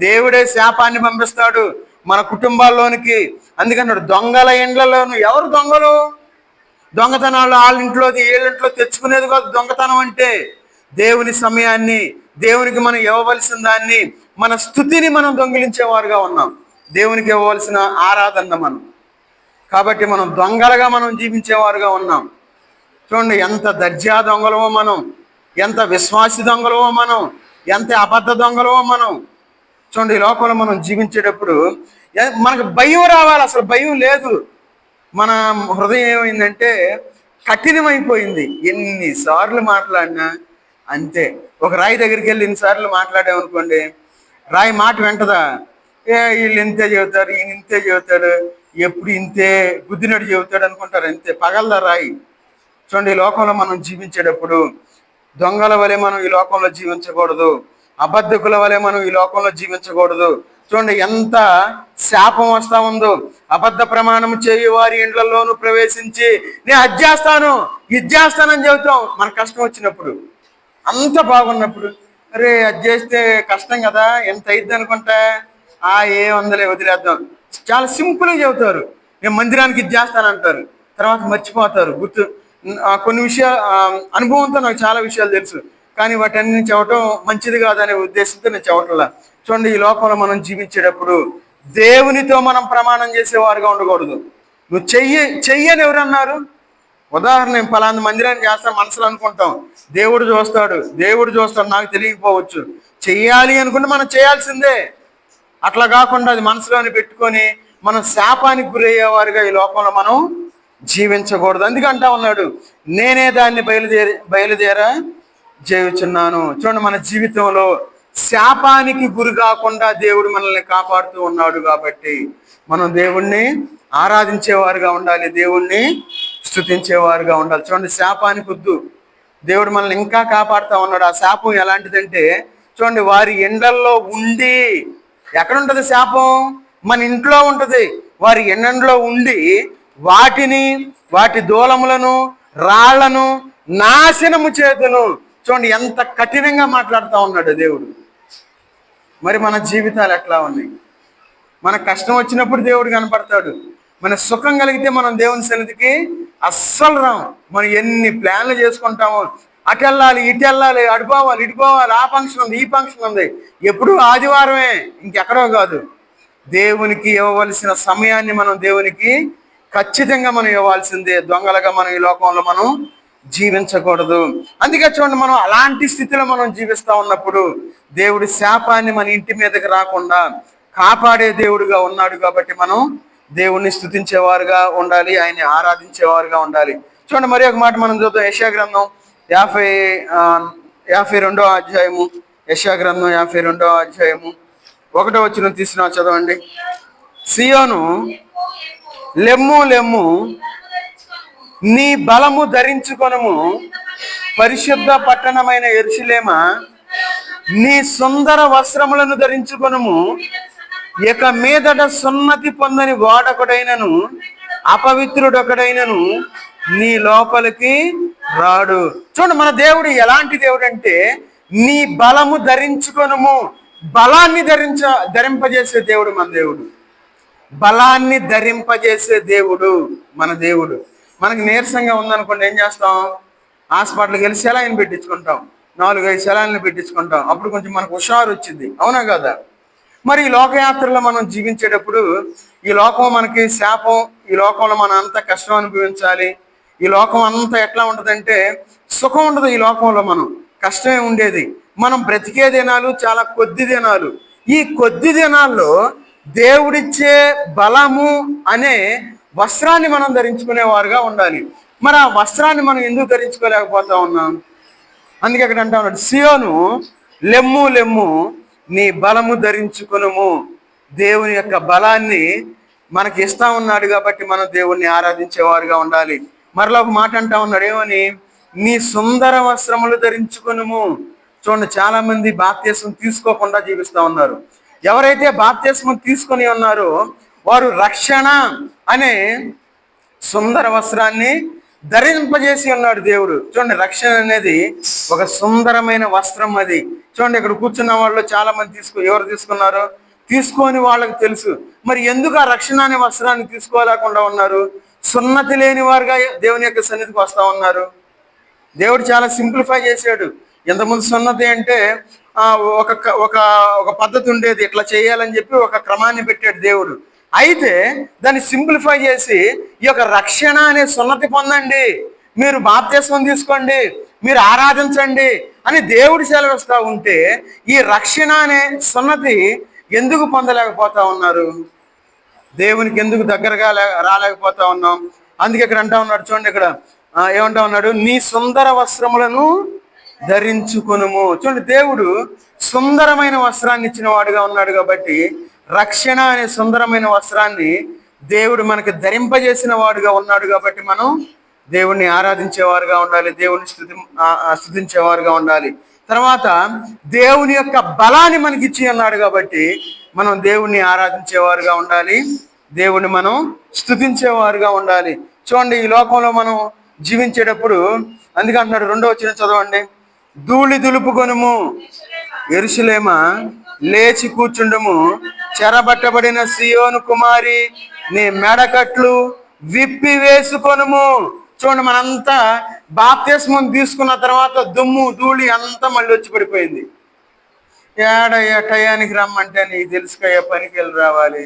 [SPEAKER 1] దేవుడే శాపాన్ని పంపిస్తాడు మన కుటుంబాల్లోనికి. అందుకన్నాడు దొంగల ఇండ్లలోను. ఎవరు దొంగలు? దొంగతనాలు వాళ్ళ ఇంట్లోది వీళ్ళింట్లో తెచ్చుకునేది కాదు దొంగతనం అంటే. దేవుని సమయాన్ని, దేవునికి మనం ఇవ్వవలసిన దాన్ని, మన స్తుతిని మనం దొంగిలించేవారుగా ఉన్నాం. దేవునికి ఇవ్వవలసిన ఆరాధన మనం. కాబట్టి మనం దొంగలుగా మనం జీవించేవారుగా ఉన్నాం. చూడండి, ఎంత దర్జా దొంగలవో మనం, ఎంత విశ్వాసి దొంగలవో మనం, ఎంత అబద్ధ దొంగలవో మనం. చూడండి, ఈ లోకంలో మనం జీవించేటప్పుడు మనకు భయం రావాలి. అసలు భయం లేదు. మన హృదయం ఏమైందంటే కఠినమైపోయింది. ఎన్నిసార్లు మాట్లాడినా అంతే. ఒక రాయి దగ్గరికి వెళ్ళి ఎన్నిసార్లు మాట్లాడామనుకోండి, రాయి మాట వెంటదా? వీళ్ళు ఇంతే చెబుతారు, ఈయన ఇంతే చెబుతాడు, ఎప్పుడు ఇంతే గుద్దినట్టు చెబుతాడు అనుకుంటారు. అంతే, పగలదా రాయి. చూడండి, ఈ లోకంలో మనం జీవించేటప్పుడు దొంగల వలె మనం ఈ లోకంలో జీవించకూడదు, అబద్ధకుల వలె మనం ఈ లోకంలో జీవించకూడదు. చూడండి, ఎంత శాపం వస్తా ఉందో. అబద్ధ ప్రమాణం చేయు వారి ఇండ్లలోనూ ప్రవేశించి నేను అది చేస్తాను, ఇది చేస్తానని చెబుతాం. మన కష్టం వచ్చినప్పుడు, అంత బాగున్నప్పుడు, అరే అది చేస్తే కష్టం కదా, ఎంత అయిద్ది అనుకుంటా, ఏం వందలే వదిలేద్దాం. చాలా సింపుల్గా చెబుతారు. నేను మందిరానికి ఇది చేస్తానంటారు, తర్వాత మర్చిపోతారు. కొన్ని విషయాలు అనుభవంతో నాకు చాలా విషయాలు తెలుసు, కానీ వాటన్ని చెప్పడం మంచిది కాదనే ఉద్దేశంతో నేను చెప్పట్లా. చూడండి, ఈ లోకంలో మనం జీవించేటప్పుడు దేవునితో మనం ప్రమాణం చేసేవారుగా ఉండకూడదు. నువ్వు చెయ్యని ఎవరన్నారు? ఉదాహరణ, నేను పలానా మందిరాన్ని చేస్తాను మనసులో అనుకుంటాం, దేవుడు చూస్తాడు నాకు తెలియకపోవచ్చు. చెయ్యాలి అనుకుంటే మనం చేయాల్సిందే. అట్లా కాకుండా అది మనసులోని పెట్టుకొని మనం శాపానికి గురయ్యేవారుగా ఈ లోకంలో మనం జీవించకూడదు. అందుకంటా ఉన్నాడు, నేనే దాన్ని బయలుదేరా చేయుచున్నాను. చూడండి, మన జీవితంలో శాపానికి గురి కాకుండా దేవుడు మనల్ని కాపాడుతూ ఉన్నాడు. కాబట్టి మనం దేవుణ్ణి ఆరాధించేవారుగా ఉండాలి, దేవుణ్ణి స్తుతించేవారుగా ఉండాలి. చూడండి, శాపానికి వద్దు, దేవుడు మనల్ని ఇంకా కాపాడుతూ ఉన్నాడు. ఆ శాపం ఎలాంటిదంటే, చూడండి, వారి ఎండల్లో ఉండి, ఎక్కడుంటది శాపం? మన ఇంట్లో ఉంటది. వారి ఎండలో ఉండి వాటి దూలములను రాళ్లను నాశనము చేతును. చూడండి, ఎంత కఠినంగా మాట్లాడుతూ ఉన్నాడు దేవుడు. మరి మన జీవితాలు ఎట్లా ఉన్నాయి? మన కష్టం వచ్చినప్పుడు దేవుడు కనపడతాడు. మన సుఖం కలిగితే మనం దేవుని సన్నిధికి అస్సలు రాము. మనం ఎన్ని ప్లాన్లు చేసుకుంటామో, అటు వెళ్ళాలి, ఇటు వెళ్ళాలి, అడుపోవాలి, ఇటుపోవాలి, ఆ ఫంక్షన్ ఉంది, ఈ ఫంక్షన్ ఉంది, ఎప్పుడు ఆదివారమే, ఇంకెక్కడో కాదు. దేవునికి ఇవ్వవలసిన సమయాన్ని మనం దేవునికి ఖచ్చితంగా మనం ఇవ్వాల్సిందే. దొంగలుగా మనం ఈ లోకంలో మనం జీవించకూడదు. అందుకే చూడండి, మనం అలాంటి స్థితిలో మనం జీవిస్తూ ఉన్నప్పుడు దేవుడి శాపాన్ని మన ఇంటి మీదకి రాకుండా కాపాడే దేవుడుగా ఉన్నాడు. కాబట్టి మనం దేవుణ్ణి స్తుతించేవారుగా ఉండాలి, ఆయన్ని ఆరాధించేవారుగా ఉండాలి. చూడండి, మరి ఒక మాట మనం చూద్దాం. యెషయా గ్రంథం 52వ అధ్యాయము. యెషయా గ్రంథం 52వ అధ్యాయము 1వ వచనం తీసిన చదవండి. సియోను, లెమ్ము లెమ్ము, నీ బలము ధరించుకొనుము, పరిశుద్ధ పట్టణమైన యెరూషలేమా, నీ సుందర వస్త్రములను ధరించుకొనుము, ఇక మీదట సున్నతి పొందని వాడొకడైనను అపవిత్రుడొకడైనను నీ లోపలికి రాడు. చూడండి, మన దేవుడు ఎలాంటి దేవుడు అంటే, నీ బలము ధరించుకొనుము. బలాన్ని ధరింపజేసే దేవుడు మన దేవుడు. బలాన్ని ధరింపజేసే దేవుడు మన దేవుడు. మనకి నీరసంగా ఉందనుకోండి, ఏం చేస్తాం? హాస్పిటల్కి వెళ్ళి సెలైన్ పెట్టించుకుంటాం, 4-5 సెలైన్లు పెట్టించుకుంటాం. అప్పుడు కొంచెం మనకు హుషారు వచ్చింది, అవునా కదా? మరి ఈ లోకయాత్రలో మనం జీవించేటప్పుడు ఈ లోకం మనకి శాపం, ఈ లోకంలో మనం అంతా కష్టం అనుభవించాలి. ఈ లోకం అంతా ఎట్లా ఉంటుందంటే, సుఖం ఉండదు. ఈ లోకంలో మనం కష్టమే ఉండేది. మనం బ్రతికే దినాలు చాలా కొద్ది దినాలు. ఈ కొద్ది దినాల్లో దేవుడిచ్చే బలము అనే వస్త్రాన్ని మనం ధరించుకునేవారుగా ఉండాలి. మరి ఆ వస్త్రాన్ని మనం ఎందుకు ధరించుకోలేకపోతా ఉన్నాం? అందుకే అక్కడ అంటా ఉన్నాడు, సియోను, లెమ్ము లెమ్ము, నీ బలము ధరించుకొనుము. దేవుని యొక్క బలాన్ని మనకి ఇస్తా ఉన్నాడు కాబట్టి మనం దేవుణ్ణి ఆరాధించేవారుగా ఉండాలి. మరలా ఒక మాట అంటా ఉన్నాడు, ఏమని? నీ సుందర వస్త్రములు ధరించుకొనుము. చూడండి, చాలా మంది బాప్తిస్మం తీసుకోకుండా జీవిస్తూ ఉన్నారు. ఎవరైతే బాప్తిస్మం తీసుకొని ఉన్నారో వారు రక్షణ అనే సుందర వస్త్రాన్ని ధరింపజేసి ఉన్నాడు దేవుడు. చూడండి, రక్షణ అనేది ఒక సుందరమైన వస్త్రం. అది చూడండి, ఇక్కడ కూర్చున్న వాళ్ళు చాలా మంది ఎవరు తీసుకున్నారో తీసుకొని వాళ్ళకి తెలుసు. మరి ఎందుకు ఆ రక్షణ అనే వస్త్రాన్ని తీసుకోలేకుండా ఉన్నారు? సున్నతి లేని వారుగా దేవుని యొక్క సన్నిధికి వస్తూ ఉన్నారు. దేవుడు చాలా సింప్లిఫై చేశాడు. ఎంతమంది సున్నతి అంటే ఒక ఒక ఒక పద్ధతి ఉండేది, ఇట్లా చేయాలని చెప్పి ఒక క్రమాన్ని పెట్టాడు దేవుడు. అయితే దాన్ని సింప్లిఫై చేసి ఈ యొక్క రక్షణ అనే సున్నతి పొందండి, మీరు బాప్తిస్మం తీసుకోండి, మీరు ఆరాధించండి అని దేవుడు సెలవిస్తూ ఉంటే ఈ రక్షణ అనే సున్నతి ఎందుకు పొందలేకపోతా ఉన్నారు? దేవునికి ఎందుకు దగ్గరగా రాలేకపోతా ఉన్నాం? అందుకే ఇక్కడ అంటా ఉన్నాడు, చూడండి, ఇక్కడ ఏమంటా ఉన్నాడు? నీ సుందర వస్త్రములను ధరించుకొనుము. చూడండి, దేవుడు సుందరమైన వస్త్రాన్ని ఇచ్చిన వాడుగా ఉన్నాడు. కాబట్టి రక్షణ అనే సుందరమైన వస్త్రాన్ని దేవుడు మనకి ధరింపజేసిన వాడుగా ఉన్నాడు. కాబట్టి మనం దేవుణ్ణి ఆరాధించేవారుగా ఉండాలి, దేవుని స్తుతించేవారుగా ఉండాలి. తర్వాత దేవుని యొక్క బలాన్ని మనకి ఇచ్చి ఉన్నాడు కాబట్టి మనం దేవుణ్ణి ఆరాధించేవారుగా ఉండాలి, దేవుణ్ణి మనం స్తుతించేవారుగా ఉండాలి. చూడండి, ఈ లోకంలో మనం జీవించేటప్పుడు అందుకే అంటున్నాడు, 2వ వచనం చదవండి. ధూళి దులుపుకొనుము యెరూషలేమా, లేచి కూర్చుండుము, చెరబట్టబడిన సియోను కుమారి, నీ మెడకట్లు విప్పి వేసుకొనుము. చూడండి, మనంతా బాప్తిస్మం తీసుకున్న తర్వాత దుమ్ము ధూళి అంతా మళ్ళీ వచ్చి పడిపోయింది. ఏడయ్యా టయానికి రమ్మంటే నీకు తెలుసుకయ్యా పనికి వెళ్ళి రావాలి,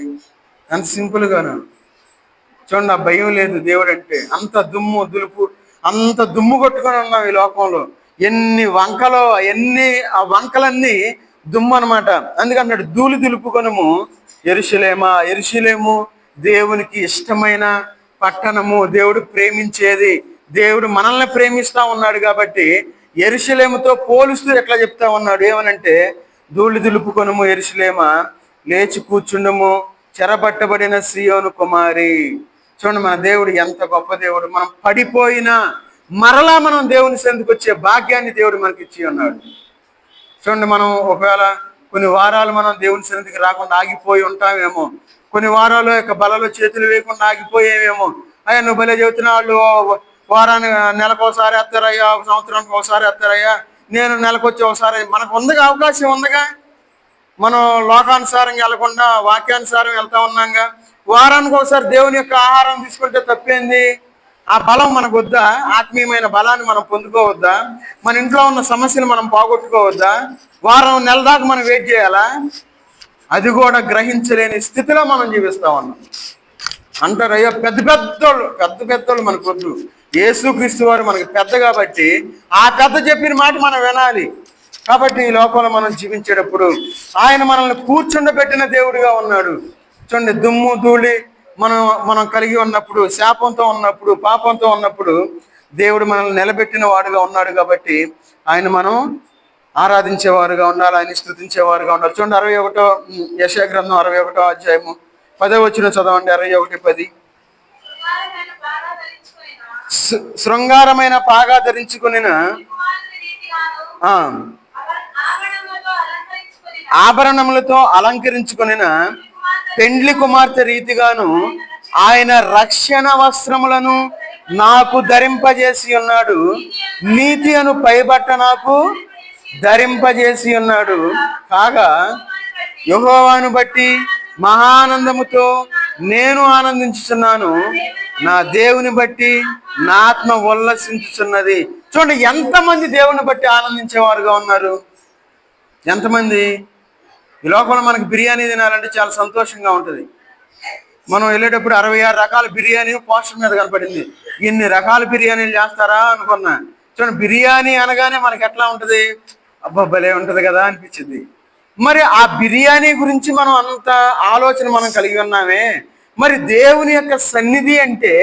[SPEAKER 1] అంత సింపుల్గాను. చూడండి, ఆ భయం లేదు దేవుడు అంటే. అంత దుమ్ము దులుపు, అంత దుమ్ము కొట్టుకొని ఉన్నాం ఈ లోకంలో. ఎన్ని వంకలో, ఆ వంకలన్నీ దుమ్ము అనమాట. అందుకన్నాడు ధూళి దులుపుకొనుము యెరూషలేమా. యెరూషలేము దేవునికి ఇష్టమైన పట్టణము, దేవుడు ప్రేమించేది. దేవుడు మనల్ని ప్రేమిస్తా ఉన్నాడు కాబట్టి యెరూషలేముతో పోలుస్తూ ఎట్లా చెప్తా ఉన్నాడు, ఏమనంటే ధూళి దులుపుకొనుము యెరూషలేమా, లేచి కూర్చుండము చెరబట్టబడిన సీయోను కుమారి. చూడండి, మన దేవుడు ఎంత గొప్ప దేవుడు. మనం పడిపోయినా మరలా మనం దేవుని సన్నిధికి వచ్చే భాగ్యాన్ని దేవుడు మనకి ఇచ్చి ఉన్నాడు. చూడండి, మనం ఒకవేళ కొన్ని వారాలు మనం దేవుని సన్నిధికి రాకుండా ఆగిపోయి ఉంటామేమో, కొన్ని వారాలు యొక్క బలలో చేతులు వేయకుండా ఆగిపోయేమేమో. అయ్యా నువ్వు భలే చెబుతున్నా, వాళ్ళు వారానికి నెలకు ఒకసారి వేస్తారయ్యా, ఒక సంవత్సరానికి ఒకసారి వేస్తారయ్యా, నేను నెలకు వచ్చి ఒకసారి. మనకు ఉందిగా, అవకాశం ఉందిగా. మనం లోకానుసారంగా వెళ్లకుండా వాక్యానుసారం వెళ్తా ఉన్నాగా. వారానికి ఒకసారి దేవుని యొక్క ఆహారం తీసుకుంటే తప్పేంది? ఆ బలం మనకు వద్దా? ఆత్మీయమైన బలాన్ని మనం పొందుకోవద్దా? మన ఇంట్లో ఉన్న సమస్యలు మనం పోగొట్టుకోవద్దా? వారం నెల దాకా మనం వెయిట్ చేయాలా? అది కూడా గ్రహించలేని స్థితిలో మనం జీవిస్తా ఉన్నాం. అంటారు అయ్యో పెద్ద పెద్దోళ్ళు మనకు వద్దు. యేసుక్రీస్తు వారు మనకి పెద్ద కాబట్టి ఆ పెద్ద చెప్పిన మాట మనం వినాలి. కాబట్టి ఈ లోకంలో మనం జీవించేటప్పుడు ఆయన మనల్ని కూర్చుండబెట్టిన దేవుడిగా ఉన్నాడు. చూడండి, దుమ్ము ధూళి మనం కలిగి ఉన్నప్పుడు, శాపంతో ఉన్నప్పుడు, పాపంతో ఉన్నప్పుడు దేవుడు మనల్ని నిలబెట్టిన వాడుగా ఉన్నాడు. కాబట్టి ఆయన మనం ఆరాధించేవారుగా ఉండాలి, ఆయన స్తుతించేవారుగా ఉండాలి. చూడండి, 61 యెషయా గ్రంథం 61 అధ్యాయము 10వ వచనం చదవండి. 61:10. శృంగారమైన పాగా ధరించుకునిన ఆభరణములతో అలంకరించుకునిన పెండ్లి కుమార్తె రీతిగాను ఆయన రక్షణ వస్త్రములను నాకు ధరింపజేసి ఉన్నాడు. నీతి అను పైబట్ట నాకు ధరింపజేసి ఉన్నాడు. కాగా యెహోవాను బట్టి మహానందముతో నేను ఆనందించుచున్నాను, నా దేవుని బట్టి నా ఆత్మ ఉల్లసించుచున్నది. చూడండి, ఎంతమంది దేవుని బట్టి ఆనందించేవారుగా ఉన్నారు. ఎంతమంది? ఈ లోకంలో మనకి బిర్యానీ తినాలంటే చాలా సంతోషంగా ఉంటుంది. మనం వెళ్ళేటప్పుడు 66 రకాల బిర్యానీ పోస్టర్ మీద కనపడింది. ఇన్ని రకాల బిర్యానీలు చేస్తారా అనుకున్నా. చూడండి, బిర్యానీ అనగానే మనకి ఎట్లా ఉంటుంది, అబ్బా భలే ఉంటుంది కదా అనిపించింది. మరి ఆ బిర్యానీ గురించి మనం అంత ఆలోచన మనం కలిగి ఉన్నామే. మరి దేవుని యొక్క సన్నిధి అంటే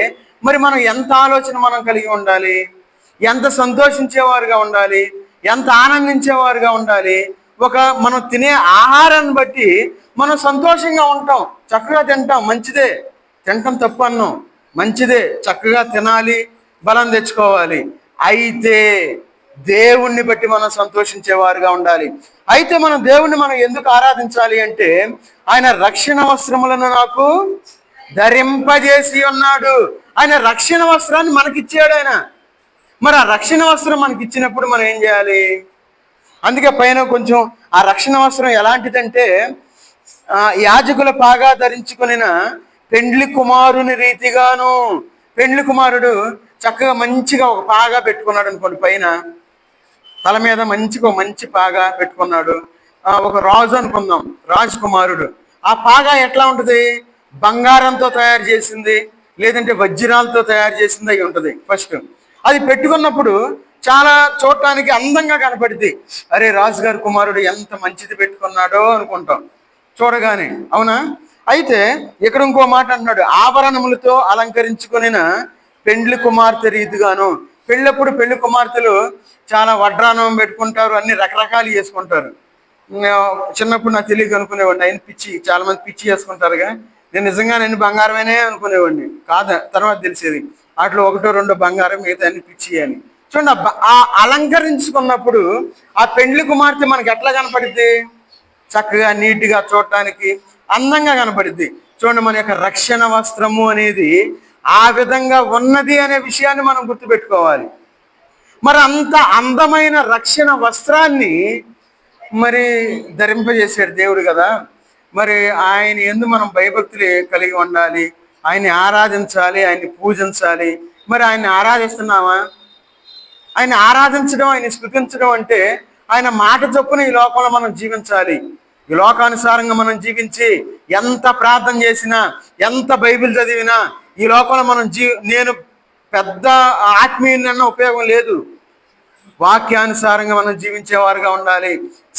[SPEAKER 1] మరి మనం ఎంత ఆలోచన మనం కలిగి ఉండాలి, ఎంత సంతోషించేవారుగా ఉండాలి, ఎంత ఆనందించేవారుగా ఉండాలి. మనం తినే ఆహారాన్ని బట్టి మనం సంతోషంగా ఉంటాం, చక్కగా తింటాం, మంచిదే. తింటాం తప్పు అన్నాం, మంచిదే, చక్కగా తినాలి, బలం తెచ్చుకోవాలి. అయితే దేవుణ్ణి బట్టి మనం సంతోషించేవారుగా ఉండాలి. అయితే మనం దేవుణ్ణి మనం ఎందుకు ఆరాధించాలి అంటే ఆయన రక్షణ వస్త్రములను నాకు ధరింపజేసి ఉన్నాడు. ఆయన రక్షణ వస్త్రాన్ని మనకిచ్చాడు ఆయన. మరి ఆ రక్షణ వస్త్రం మనకి ఇచ్చినప్పుడు మనం ఏం చేయాలి? అందుకే పైన కొంచెం ఆ రక్షణ వస్త్రం ఎలాంటిదంటే యాజకుల పాగా ధరించుకునిన పెండ్లి కుమారుని రీతిగాను. పెండ్లి కుమారుడు చక్కగా మంచిగా ఒక పాగా పెట్టుకున్నాడు అనుకోండి, పైన తల మీద మంచి పాగా పెట్టుకున్నాడు. ఒక రాజు అనుకుందాం, రాజకుమారుడు. ఆ పాగా ఎట్లా ఉంటుంది? బంగారంతో తయారు చేసింది, లేదంటే వజ్రాలతో తయారు చేసింది అయి ఉంటుంది. ఫస్ట్ అది పెట్టుకున్నప్పుడు చాలా చూడటానికి అందంగా కనపడుద్ది. అరే రాజుగారి కుమారుడు ఎంత మంచిది పెట్టుకున్నాడో అనుకుంటాం చూడగానే, అవునా? అయితే ఇక్కడ ఇంకో మాట అంటున్నాడు, ఆభరణములతో అలంకరించుకునిన పెండ్లి కుమార్తె రీతిగాను. పెళ్ళప్పుడు పెళ్లి కుమార్తెలు చాలా వడ్రానం పెట్టుకుంటారు, అన్ని రకరకాలు చేసుకుంటారు. చిన్నప్పుడు నాకు తెలియక అనుకునేవాడిని, ఆయన చాలా మంది పిచ్చి చేసుకుంటారుగా. నేను నిజంగా నేను బంగారమేనే అనుకునేవాడిని కాదా, తర్వాత తెలిసేది వాటిలో 1-2 బంగారం, మిగతా అన్ని పిచ్చి అని. చూడండి, ఆ అలంకరించుకున్నప్పుడు ఆ పెండ్లి కుమార్తె మనకి ఎట్లా కనపడుద్ది? చక్కగా నీట్గా చూడటానికి అందంగా కనపడుద్ది. చూడండి, మన యొక్క రక్షణ వస్త్రము అనేది ఆ విధంగా ఉన్నది అనే విషయాన్ని మనం గుర్తుపెట్టుకోవాలి. మరి అంత అందమైన రక్షణ వస్త్రాన్ని మరి ధరింపజేసాడు దేవుడు కదా. మరి ఆయన యందు మనం భయభక్తులు కలిగి ఉండాలి, ఆయన్ని ఆరాధించాలి, ఆయన్ని పూజించాలి. మరి ఆయన్ని ఆరాధిస్తున్నామా? ఆయన ఆరాధించడం, ఆయన స్తుతించడం అంటే ఆయన మాట చొప్పున ఈ లోకంలో మనం జీవించాలి. ఈ లోకానుసారంగా మనం జీవించి ఎంత ప్రార్థన చేసినా, ఎంత బైబిల్ చదివినా ఈ లోకంలో మనం నేను పెద్ద ఆత్మీయునన్న ఉపయోగం లేదు. వాక్యానుసారంగా మనం జీవించేవారుగా ఉండాలి.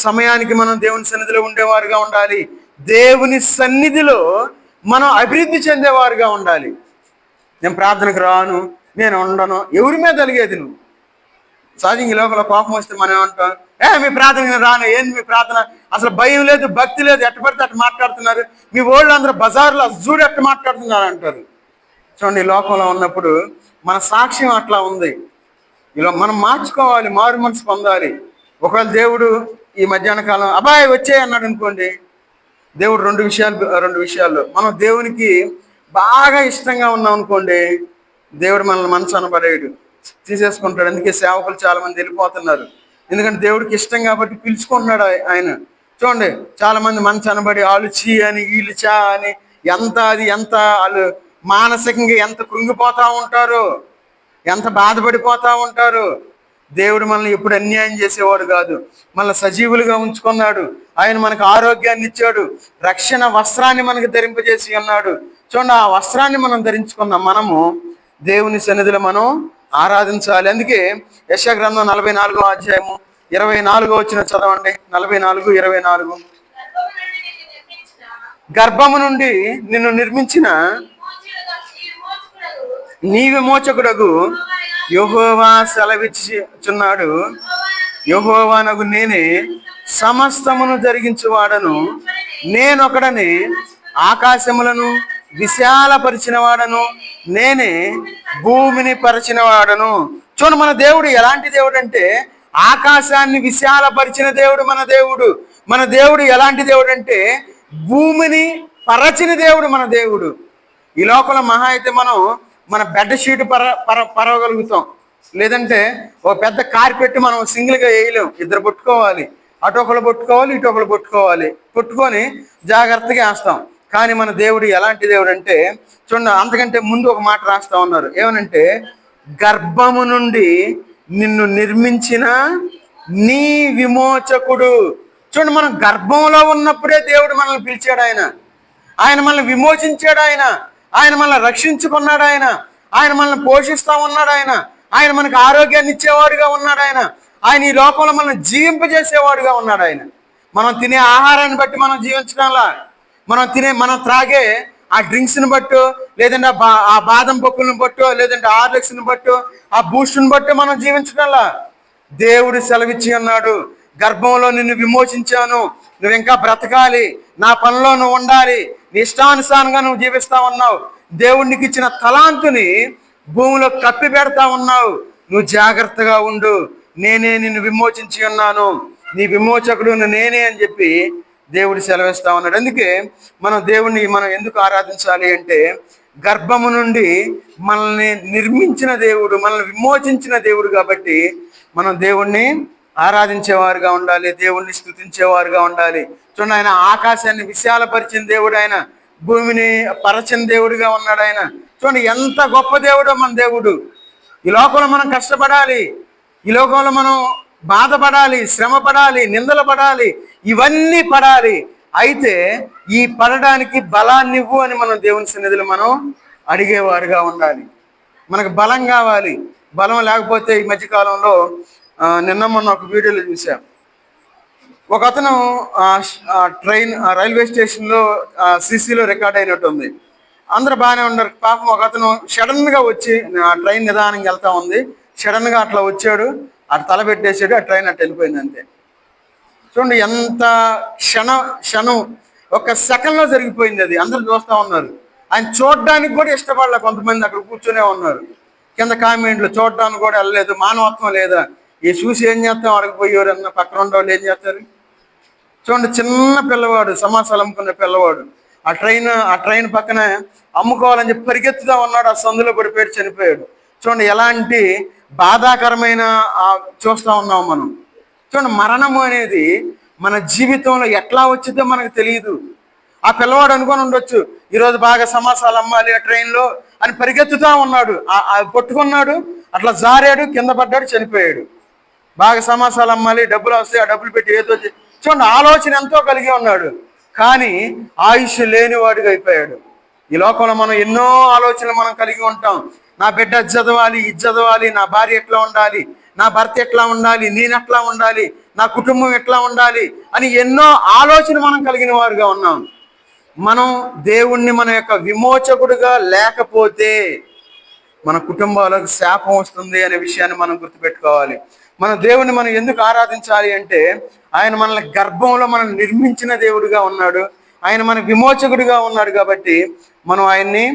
[SPEAKER 1] సమయానికి మనం దేవుని సన్నిధిలో ఉండేవారుగా ఉండాలి. దేవుని సన్నిధిలో మనం అభివృద్ధి చెందేవారుగా ఉండాలి. నేను ప్రార్థనకు రాను, నేను ఉండను, ఎవరి మీద కలిగేది నువ్వు? సహజంగా ఈ లోకంలో కోపం వస్తే మనం ఏమంటాం, మీ ప్రార్థనకి రాను, ఏంది మీ ప్రార్థన, అసలు భయం లేదు, భక్తి లేదు, ఎట్ట పడితే అట్ట మాట్లాడుతున్నారు, మీ ఓళ్ళు అందరూ బజార్లో చూడు ఎట్ట మాట్లాడుతున్నారు అంటారు. చూడండి, ఈ లోకంలో ఉన్నప్పుడు మన సాక్ష్యం అట్లా ఉంది. ఇలా మనం మార్చుకోవాలి, మారు మనసు పొందాలి. ఒకవేళ దేవుడు ఈ మధ్యాహ్న కాలం అబ్బాయి వచ్చే అన్నాడు అనుకోండి, దేవుడు రెండు విషయాల్లో మనం దేవునికి బాగా ఇష్టంగా ఉన్నాం అనుకోండి, దేవుడు మనల్ని మనసు అనబడేడు, తీసేసుకుంటాడు. అందుకే సేవకులు చాలా మంది వెళ్ళిపోతున్నారు. ఎందుకంటే దేవుడికి ఇష్టం కాబట్టి పిలుచుకుంటున్నాడు ఆయన. చూడండి, చాలా మంది మనసు అనబడి వాళ్ళు చీ అని వీళ్ళు చా అని ఎంత వాళ్ళు మానసికంగా ఎంత కృంగిపోతూ ఉంటారు, ఎంత బాధపడిపోతూ ఉంటారు. దేవుడు మనల్ని ఎప్పుడు అన్యాయం చేసేవాడు కాదు, మనల్ని సజీవులుగా ఉంచుకున్నాడు. ఆయన మనకు ఆరోగ్యాన్ని ఇచ్చాడు, రక్షణ వస్త్రాన్ని మనకు ధరింపజేసి ఉన్నాడు. చూడండి, ఆ వస్త్రాన్ని మనం ధరించుకున్నాం. మనము దేవుని సన్నిధిలో మనం ఆరాధించాలి. అందుకే యెషయా గ్రంథం 44వ అధ్యాయము 24వ వచనం చదవండి. 44:24. గర్భము నుండి నిన్ను నిర్మించిన నీ విమోచకుడగు యెహోవా సెలవిచ్చుచున్నాడు, యెహోవానగు నేనే సమస్తమును జరిగించువాడను, నేనొకడనే ఆకాశములను విశాలపరిచిన వాడను, నేనే భూమిని పరిచిన వాడను. చూడండి, మన దేవుడు ఎలాంటి దేవుడు అంటే ఆకాశాన్ని విశాలపరిచిన దేవుడు మన దేవుడు. మన దేవుడు ఎలాంటి దేవుడు అంటే భూమిని పరచిన దేవుడు మన దేవుడు. ఈ లోకంలో మహా అయితే మనం మన బెడ్ షీట్ పరవగలుగుతాం, లేదంటే ఒక పెద్ద కార్పెట్ మనం సింగిల్గా వేయలేం, ఇద్దరు పట్టుకోవాలి, అటొకరు పట్టుకోవాలి, ఇటొకరు పట్టుకొని జాగ్రత్తగా వేస్తాం. కానీ మన దేవుడు ఎలాంటి దేవుడు అంటే చూడండి, అంతకంటే ముందు ఒక మాట రాస్తా ఉన్నారు. ఏమనంటే గర్భము నుండి నిన్ను నిర్మించిన నీ విమోచకుడు. చూడండి, మనం గర్భంలో ఉన్నప్పుడే దేవుడు మనల్ని పిలిచాడు. ఆయన మనల్ని విమోచించాడు. ఆయన మనల్ని రక్షించుకున్నాడు. ఆయన మనల్ని పోషిస్తా ఉన్నాడు. ఆయన మనకు ఆరోగ్యాన్ని ఇచ్చేవాడుగా ఉన్నాడు. ఆయన ఈ లోకంలో మనల్ని జీవింపజేసేవాడుగా ఉన్నాడు. మనం తినే ఆహారాన్ని బట్టి మనం జీవించడంలా, మనం త్రాగే ఆ డ్రింక్స్ని బట్టు, లేదంటే ఆ బాదం పప్పులను బట్టు, లేదంటే హార్లిక్స్ని బట్టు, ఆ బూస్ట్ని బట్టు మనం జీవించడంలా. దేవుడు సెలవిచ్చి ఉన్నాడు, గర్భంలో నిన్ను విమోచించాను, నువ్వు ఇంకా బ్రతకాలి, నా పనిలో నువ్వు ఉండాలి, నీ ఇష్టానుసారంగా నువ్వు జీవిస్తా ఉన్నావు, దేవుడికి ఇచ్చిన తలాంతుని భూమిలో కప్పి పెడతా ఉన్నావు, నువ్వు జాగ్రత్తగా ఉండు, నేనే నిన్ను విమోచించి ఉన్నాను, నీ విమోచకుడు నేనే అని చెప్పి దేవుడు సెలవిస్తా ఉన్నాడు. అందుకే మనం దేవుణ్ణి ఎందుకు ఆరాధించాలి అంటే గర్భము నుండి మనల్ని నిర్మించిన దేవుడు, మనల్ని విమోచించిన దేవుడు కాబట్టి మనం దేవుణ్ణి ఆరాధించేవారుగా ఉండాలి, దేవుణ్ణి స్తుతించేవారుగా ఉండాలి. చూడండి, ఆయన ఆకాశాన్ని విశాలపరిచిన దేవుడు, ఆయన భూమిని పరచిన దేవుడిగా ఉన్నాడు. చూడండి, ఎంత గొప్ప దేవుడో మన దేవుడు. ఈ లోకంలో మనం కష్టపడాలి, ఈ లోకంలో మనం బాధపడాలి, శ్రమ పడాలి, నిందలు పడాలి, ఇవన్నీ పడాలి. అయితే ఈ పడడానికి బలాన్ని ఇవ్వు అని మనం దేవుని సన్నిధిలో మనం అడిగేవారుగా ఉండాలి. మనకు బలం కావాలి. బలం లేకపోతే ఈ మధ్యకాలంలో నిన్న మొన్న ఒక వీడియోలో చూసాం, ఒక అతను రైల్వే స్టేషన్లో సీసీలో రికార్డ్ అయినట్టు ఉంది. అందరూ బాగానే ఉన్నారు. పాపం ఒక అతను సడన్గా వచ్చి ట్రైన్ నిదానంగా వెళ్తా ఉంది, సడన్గా అట్లా వచ్చాడు, అటు తల పెట్టేసాడు, ఆ ట్రైన్ అట్లా వెళ్ళిపోయింది అంతే. చూడండి, ఎంత క్షణం ఒక సెకండ్లో జరిగిపోయింది అది. అందరూ చూస్తూ ఉన్నారు. ఆయన చూడడానికి కూడా ఇష్టపడలే, కొంతమంది అక్కడ కూర్చొనే ఉన్నారు. కింద కామెంట్లు, చూడడానికి కూడా వెళ్ళలేదు, మానవత్వం లేదా, ఈ చూసి ఏం చేస్తాం, అడగపోయేవారు అన్న పక్కన ఉండేవాళ్ళు ఏం చేస్తారు. చూడండి, చిన్న పిల్లవాడు, సమోసాలు అమ్ముకున్న పిల్లవాడు ఆ ట్రైన్ పక్కన అమ్ముకోవాలని చెప్పి పరిగెత్తుతా ఉన్నాడు, ఆ సందులో పడిపోయి చనిపోయాడు. చూడండి, ఎలాంటి బాధాకరమైన చూస్తూ ఉన్నాం మనం. చూడండి, మరణము అనేది మన జీవితంలో ఎట్లా వచ్చిందో మనకు తెలియదు. ఆ పిల్లవాడు అనుకొని ఉండొచ్చు, ఈరోజు బాగా సమోసాలు అమ్మాలి ఆ ట్రైన్లో అని పరిగెత్తుతా ఉన్నాడు, పట్టుకున్నాడు, అట్లా జారాడు, కింద పడ్డాడు, చనిపోయాడు. బాగా సమాసాలు అమ్మాలి, డబ్బులు వస్తాయి, ఆ డబ్బులు పెట్టి ఏదో చూడండి, ఆలోచన ఎంతో కలిగి ఉన్నాడు, కానీ ఆయుష్ లేనివాడిగా అయిపోయాడు. ఈ లోకంలో మనం ఎన్నో ఆలోచనలు మనం కలిగి ఉంటాం. నా బిడ్డ అది చదవాలి, ఇది చదవాలి, నా భార్య ఎట్లా ఉండాలి, నా భర్త ఎట్లా ఉండాలి, నేను ఎట్లా ఉండాలి, నా కుటుంబం ఎట్లా ఉండాలి అని ఎన్నో ఆలోచన మనం కలిగిన వారుగా ఉన్నాం. మనం దేవుణ్ణి మన యొక్క విమోచకుడుగా లేకపోతే మన కుటుంబాలకు శాపం వస్తుంది అనే విషయాన్ని మనం గుర్తుపెట్టుకోవాలి. మన దేవుణ్ణి మనం ఎందుకు ఆరాధించాలి అంటే, ఆయన మనల్ని గర్భంలో మనం నిర్మించిన దేవుడిగా ఉన్నాడు, ఆయన మన విమోచకుడిగా ఉన్నాడు. కాబట్టి మనం ఆయన్ని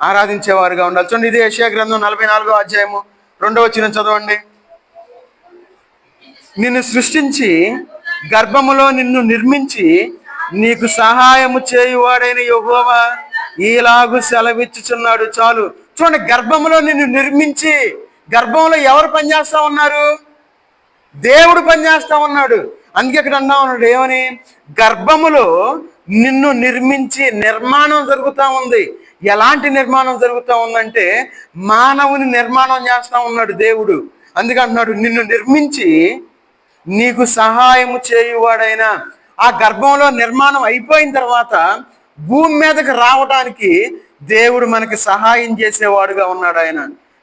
[SPEAKER 1] ఆరాధించేవారుగా ఉండాలి. చూడండి, ఇది యెషయా గ్రంథం 44వ అధ్యాయము 2వ వచనం చదవండి. నిన్ను సృష్టించి గర్భములో నిన్ను నిర్మించి నీకు సహాయము చేయువాడైన యెహోవా ఈలాగు సెలవిచ్చుచున్నాడు. చాలు. చూడండి, గర్భంలో నిన్ను నిర్మించి, గర్భంలో ఎవరు పనిచేస్తా ఉన్నారు? దేవుడు పనిచేస్తా ఉన్నాడు. అందుకే ఇక్కడ అన్నా ఉన్నాడు ఏమని, గర్భములో నిన్ను నిర్మించి, నిర్మాణం జరుగుతూ ఉంది. ఎలాంటి నిర్మాణం జరుగుతూ ఉందంటే, మానవుని నిర్మాణం చేస్తా ఉన్నాడు దేవుడు. అందుకే అంటున్నాడు, నిన్ను నిర్మించి నీకు సహాయము చేయువాడైన. ఆ గర్భంలో నిర్మాణం అయిపోయిన తర్వాత భూమి మీదకి రావడానికి దేవుడు మనకి సహాయం చేసేవాడుగా ఉన్నాడు ఆయన.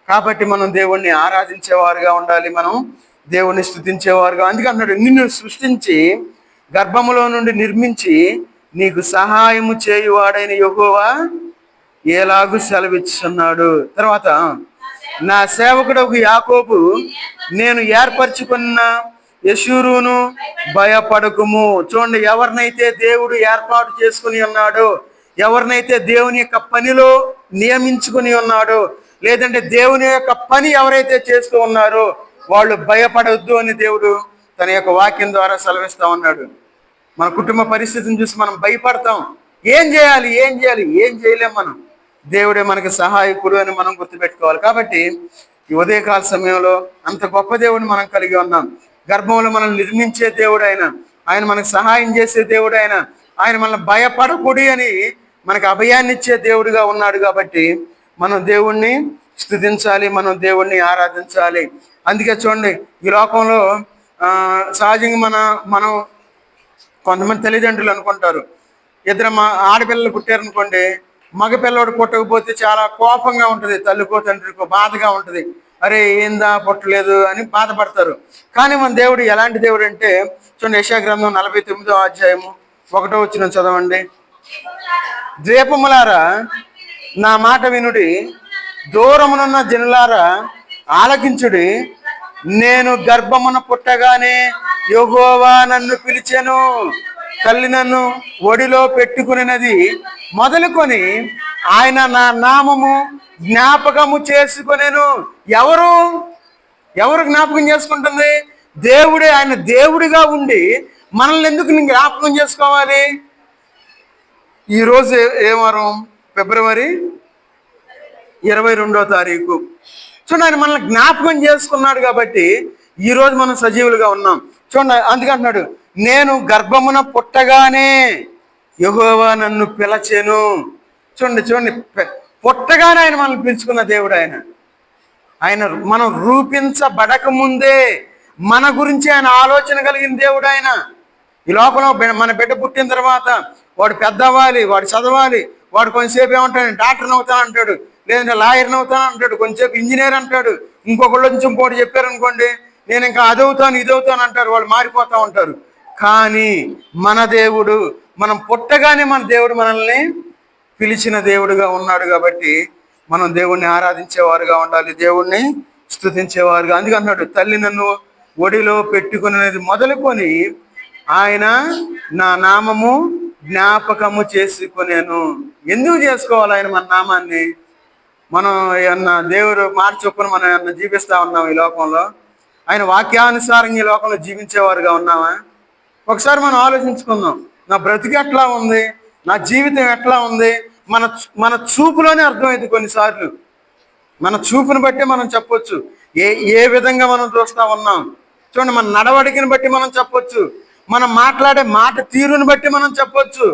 [SPEAKER 1] కాబట్టి మనం దేవుణ్ణి ఆరాధించేవారుగా ఉండాలి, మనం దేవుణ్ణి స్తుతించేవారుగా. అందుకే అన్నాడు, నిన్ను సృష్టించి గర్భములో నుండి నిర్మించి నీకు సహాయము చేయువాడైన యెహోవా ఎలాగూ సెలవిచ్చున్నాడు. తర్వాత, నా సేవకుడకు యాకోబు నేను ఏర్పరచుకున్న యెషూరును భయపడకుము. చూడండి, ఎవరినైతే దేవుడు ఏర్పాటు చేసుకుని ఉన్నాడో, ఎవరినైతే దేవుని యొక్క పనిలో నియమించుకుని ఉన్నాడో, లేదంటే దేవుని యొక్క పని ఎవరైతే చేస్తూ ఉన్నారో వాళ్ళు భయపడొద్దు అని దేవుడు తన యొక్క వాక్యం ద్వారా సెలవిస్తా ఉన్నాడు. మన కుటుంబ పరిస్థితిని చూసి మనం భయపడతాం. ఏం చేయాలి, ఏం చేయాలి, ఏం చేయలేం. మనం దేవుడే మనకి సహాయకుడు అని మనం గుర్తుపెట్టుకోవాలి. కాబట్టి ఈ ఉదయకాల సమయంలో అంత గొప్ప దేవుడిని మనం కలిగి ఉన్నాం. గర్భంలో మనల్ని నిర్మించే దేవుడు ఆయన, ఆయన మనకు సహాయం చేసే దేవుడు ఆయన, ఆయన మనల్ని భయపడకూడి అని మనకు అభయాన్ని ఇచ్చే దేవుడిగా ఉన్నాడు. కాబట్టి మనం దేవుణ్ణి స్తుతించాలి, మనం దేవుణ్ణి ఆరాధించాలి. అందుకే చూడండి, ఈ లోకంలో సహజంగా మనం కొంతమంది తల్లిదండ్రులు అనుకుంటారు, ఇద్దరు ఆడపిల్లలు పుట్టారనుకోండి, మగపిల్లవాడు పుట్టకపోతే చాలా కోపంగా ఉంటుంది, తల్లికో తండ్రికో బాధగా ఉంటుంది. అరే ఏందా పుట్టలేదు అని బాధపడతారు. కానీ మన దేవుడు ఎలాంటి దేవుడు అంటే, చూడండి, యెషయా గ్రంథం 49వ అధ్యాయము 1వ వచనం చదవండి. ద్వీపములారా నా మాట వినుడి, దూరమునున్న జనులారా ఆలకించుడి. నేను గర్భమున పుట్టగానే యెహోవా నన్ను పిలిచెను, తల్లి నన్ను ఒడిలో పెట్టుకునినది మొదలుకొని ఆయన నా నామము జ్ఞాపకము చేసుకునేను. ఎవరు జ్ఞాపకం చేసుకుంటుంది? దేవుడే. ఆయన దేవుడిగా ఉండి మనల్ని ఎందుకు జ్ఞాపకం చేసుకోవాలి? ఈరోజు ఏ వారం? ఫిబ్రవరి 22వ తారీఖు. చూడండి, ఆయన మనల్ని జ్ఞాపకం చేసుకున్నాడు కాబట్టి ఈరోజు మనం సజీవులుగా ఉన్నాం. చూడండి, అందుకంటున్నాడు, నేను గర్భమున పుట్టగానే యెహోవా నన్ను పిలచెను. చూడండి, పుట్టగానే ఆయన మనల్ని పిలుచుకున్న దేవుడు ఆయన మనం రూపించబడక ముందే మన గురించి ఆయన ఆలోచన కలిగిన దేవుడు ఆయన. ఈ లోకంలో మన బిడ్డ పుట్టిన తర్వాత వాడు పెద్ద అవ్వాలి, వాడు చదవాలి, వాడు కొంచెంసేపు ఏమంటాడు, డాక్టర్ని అవుతాను అంటాడు, లేదంటే లాయర్ని అవుతాను అంటాడు, కొంచెంసేపు ఇంజనీర్ అంటాడు, ఇంకొకళ్ళు నుంచి ఇంకోటి చెప్పారనుకోండి, నేను ఇంకా అదవుతాను ఇదవుతాను అంటారు, వాళ్ళు మారిపోతూ ఉంటారు. కానీ మన దేవుడు, మనం పుట్టగానే మన దేవుడు మనల్ని పిలిచిన దేవుడుగా ఉన్నాడు. కాబట్టి మనం దేవుణ్ణి ఆరాధించేవారుగా ఉండాలి, దేవుణ్ణి స్తుతించేవారుగా. అందుకే అన్నాడు, తల్లి నన్ను ఒడిలో పెట్టుకునేది మొదలుకొని ఆయన నా నామము జ్ఞాపకము చేసుకునేను. ఎందుకు చేసుకోవాలి ఆయన మన నామాన్ని? మనం ఏమన్నా దేవుడు మాట చొప్పున మనం ఏమన్నా జీవిస్తా ఉన్నాం ఈ లోకంలో? ఆయన వాక్యానుసారంగా ఈ లోకంలో జీవించేవారుగా ఉన్నామా? ఒకసారి మనం ఆలోచించుకుందాం. నా బ్రతికి ఎట్లా ఉంది, నా జీవితం ఎట్లా ఉంది? మన చూపులోనే అర్థమైంది. కొన్నిసార్లు మన చూపుని బట్టి మనం చెప్పొచ్చు ఏ విధంగా మనం చూస్తా ఉన్నాం. చూడండి, మన నడవడికని బట్టి మనం చెప్పొచ్చు, మనం మాట్లాడే మాట తీరుని బట్టి మనం చెప్పొచ్చు.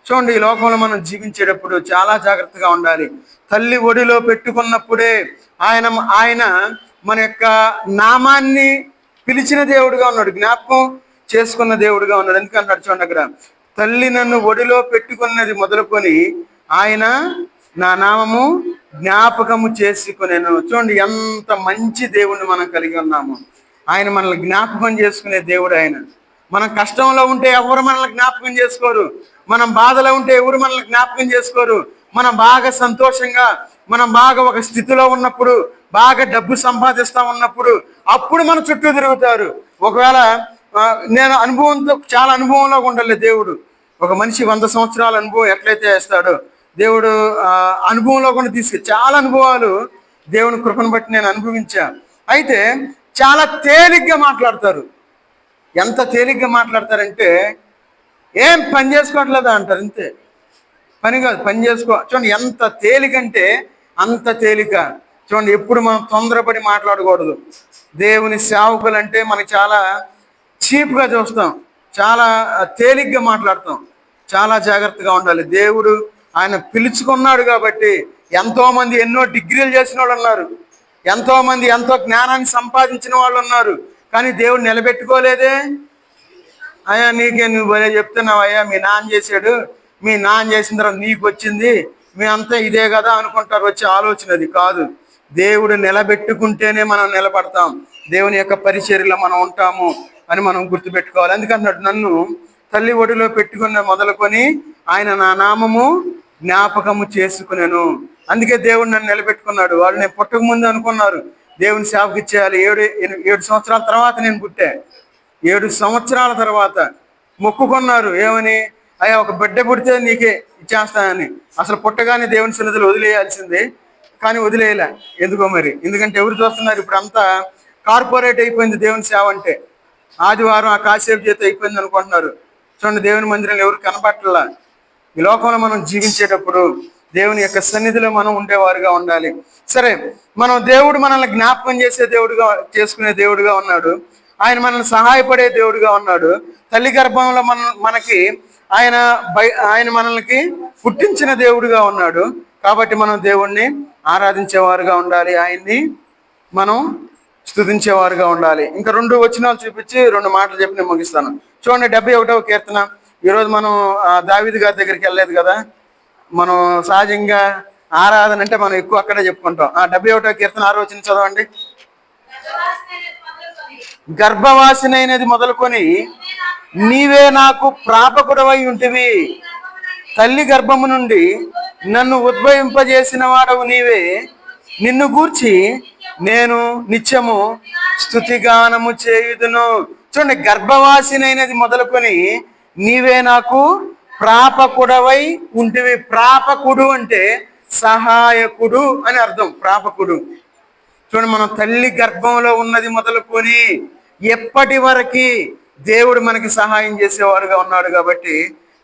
[SPEAKER 1] చూడండి, ఈ లోకంలో మనం జీవించేటప్పుడు చాలా జాగ్రత్తగా ఉండాలి. తల్లి ఒడిలో పెట్టుకున్నప్పుడే ఆయన మన యొక్క నామాన్ని పిలిచిన దేవుడుగా ఉన్నాడు, జ్ఞాపకం చేసుకున్న దేవుడుగా ఉన్నాడు. ఎందుకంటాడు చూడండి అక్కడ, తల్లి నన్ను ఒడిలో పెట్టుకున్నది మొదలుకొని ఆయన నా నామము జ్ఞాపకము చేసుకునేను. చూడండి ఎంత మంచి దేవుణ్ణి మనం కలిగి ఉన్నాము. ఆయన మనల్ని జ్ఞాపకం చేసుకునే దేవుడు ఆయన. మనం కష్టంలో ఉంటే ఎవరు మనల్ని జ్ఞాపకం చేసుకోరు, మనం బాధలో ఉంటే ఎవరు మనల్ని జ్ఞాపకం చేసుకోరు. మనం బాగా సంతోషంగా, మనం బాగా ఒక స్థితిలో ఉన్నప్పుడు, బాగా డబ్బు సంపాదిస్తా ఉన్నప్పుడు అప్పుడు మన చుట్టూ తిరుగుతారు. ఒకవేళ నేను అనుభవంతో, చాలా అనుభవంలో ఉండాలి దేవుడు. ఒక మనిషి 100 సంవత్సరాల అనుభవం ఎట్లయితే వేస్తాడో దేవుడు అనుభవంలో కూడా చాలా అనుభవాలు దేవుని కృపను బట్టి నేను అనుభవించా. అయితే చాలా తేలిగ్గా మాట్లాడతారు. ఎంత తేలిగ్గా మాట్లాడతారంటే, ఏం పని చేసుకోవట్లేదా అంటారు, అంతే. పని కాదు, పని చేసుకో. చూడండి ఎంత తేలికంటే అంత తేలిక. చూడండి ఎప్పుడు మనం తొందరపడి మాట్లాడకూడదు. దేవుని సేవకులు అంటే మనకి చాలా చీప్గా చూస్తాం, చాలా తేలిగ్గా మాట్లాడతాం. చాలా జాగ్రత్తగా ఉండాలి. దేవుడు ఆయన పిలుచుకున్నాడు కాబట్టి, ఎంతోమంది ఎన్నో డిగ్రీలు చేసిన వాళ్ళు ఉన్నారు, ఎంతోమంది ఎంతో జ్ఞానాన్ని సంపాదించిన వాళ్ళు ఉన్నారు, కానీ దేవుడు నిలబెట్టుకోలేదే. అయ్యా నీకే నువ్వు భలే చెప్తున్నావు అయ్యా, మీ నాన్న చేశాడు, మీ నాన్న చేసిన తర్వాత నీకు వచ్చింది, మీ అంతా ఇదే కదా అనుకుంటారు. వచ్చే ఆలోచన అది కాదు. దేవుడు నిలబెట్టుకుంటేనే మనం నిలబడతాం, దేవుని యొక్క పరిచర్యలో మనం ఉంటాము అని మనం గుర్తుపెట్టుకోవాలి. అందుకంటున్నాడు, నన్ను తల్లి ఒడిలో పెట్టుకున్న మొదలుకొని ఆయన నా నామము జ్ఞాపకము చేసుకునేను. అందుకే దేవుడు నన్ను నిలబెట్టుకున్నాడు. వాళ్ళు నేను పుట్టక ముందు అనుకున్నారు దేవుని సేవకి ఇచ్చేయాలి. 7 సంవత్సరాల తర్వాత నేను పుట్టా. 7 సంవత్సరాల తర్వాత మొక్కుకున్నారు. ఏమని? అయ్యా ఒక బిడ్డ పుడితే నీకే ఇచ్చేస్తానని. అసలు పుట్టగానే దేవుని సన్నిధిలో వదిలేయాల్సిందే, కానీ వదిలేయలే. ఎందుకో మరి, ఎందుకంటే ఎవరు చూస్తున్నారు, ఇప్పుడు అంతా కార్పొరేట్ అయిపోయింది దేవుని సేవ అంటే. ఆదివారం ఆ కాసేపు చేత అయిపోయింది అనుకుంటున్నారు. చూడండి దేవుని మందిరంలో ఎవరు కనపట్ల. ఈ లోకంలో మనం జీవించేటప్పుడు దేవుని యొక్క సన్నిధిలో మనం ఉండేవారుగా ఉండాలి. సరే, మనం దేవుడు మనల్ని జ్ఞాపకం చేసే దేవుడుగా చేసుకునే దేవుడుగా ఉన్నాడు. ఆయన మనల్ని సహాయపడే దేవుడుగా ఉన్నాడు. తల్లి గర్భంలో మనకి ఆయన మనల్ని పుట్టించిన దేవుడుగా ఉన్నాడు. కాబట్టి మనం దేవుణ్ణి ఆరాధించేవారుగా ఉండాలి, ఆయన్ని మనం స్తుతించేవారుగా ఉండాలి. ఇంకా 2 వచనాలు చూపించి 2 మాటలు చెప్పి నేను ముగిస్తాను. చూడండి 71వ కీర్తన. ఈరోజు మనం దావీదు గారి దగ్గరికి వెళ్ళలేదు కదా. మనం సహజంగా ఆరాధన అంటే మనం ఎక్కువ అక్కడే చెప్పుకుంటాం. 71వ కీర్తన 6వ వచనం చదవండి. గర్భవాసినైనది మొదలుకొని నీవే నాకు ప్రాపకుడవై ఉంటివి, తల్లి గర్భము నుండి నన్ను ఉద్భవింపజేసిన వాడవు నీవే, నిన్ను గూర్చి నేను నిత్యము స్తుతిగానము చేయుదును. చూడండి, గర్భవాసినైనది మొదలుకొని నీవే నాకు ప్రాపకుడవై ఉంటివి. ప్రాపకుడు అంటే సహాయకుడు అని అర్థం. ప్రాపకుడు. చూడండి, మనం తల్లి గర్భంలో ఉన్నది మొదలుకొని ఎప్పటి వరకు దేవుడు మనకి సహాయం చేసేవాడుగా ఉన్నాడు. కాబట్టి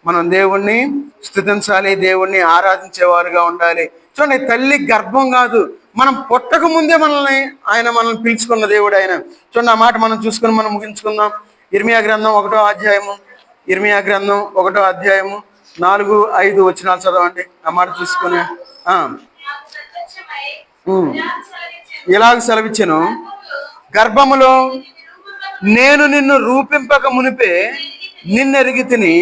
[SPEAKER 1] మనం దేవుణ్ణి స్తుతించాలి, దేవుణ్ణి ఆరాధించేవారుగా ఉండాలి. చూడండి, తల్లి గర్భం కాదు, మనం పుట్టక ముందే మనల్ని పిలుచుకున్న దేవుడు ఆయన. చూడండి, ఆ మాట మనం చూసుకుని మనం ముగించుకుందాం. ఇర్మియా గ్రంథం 1వ అధ్యాయము, ఇర్మియా గ్రంథం 1వ అధ్యాయము 4-5 వచనాలు చదవండి. ఆ మాట చూసుకుని ఇలాగ సెలవిచ్చెను, గర్భములో నేను నిన్ను రూపింపక మునిపే నిన్నెరిగి తిని,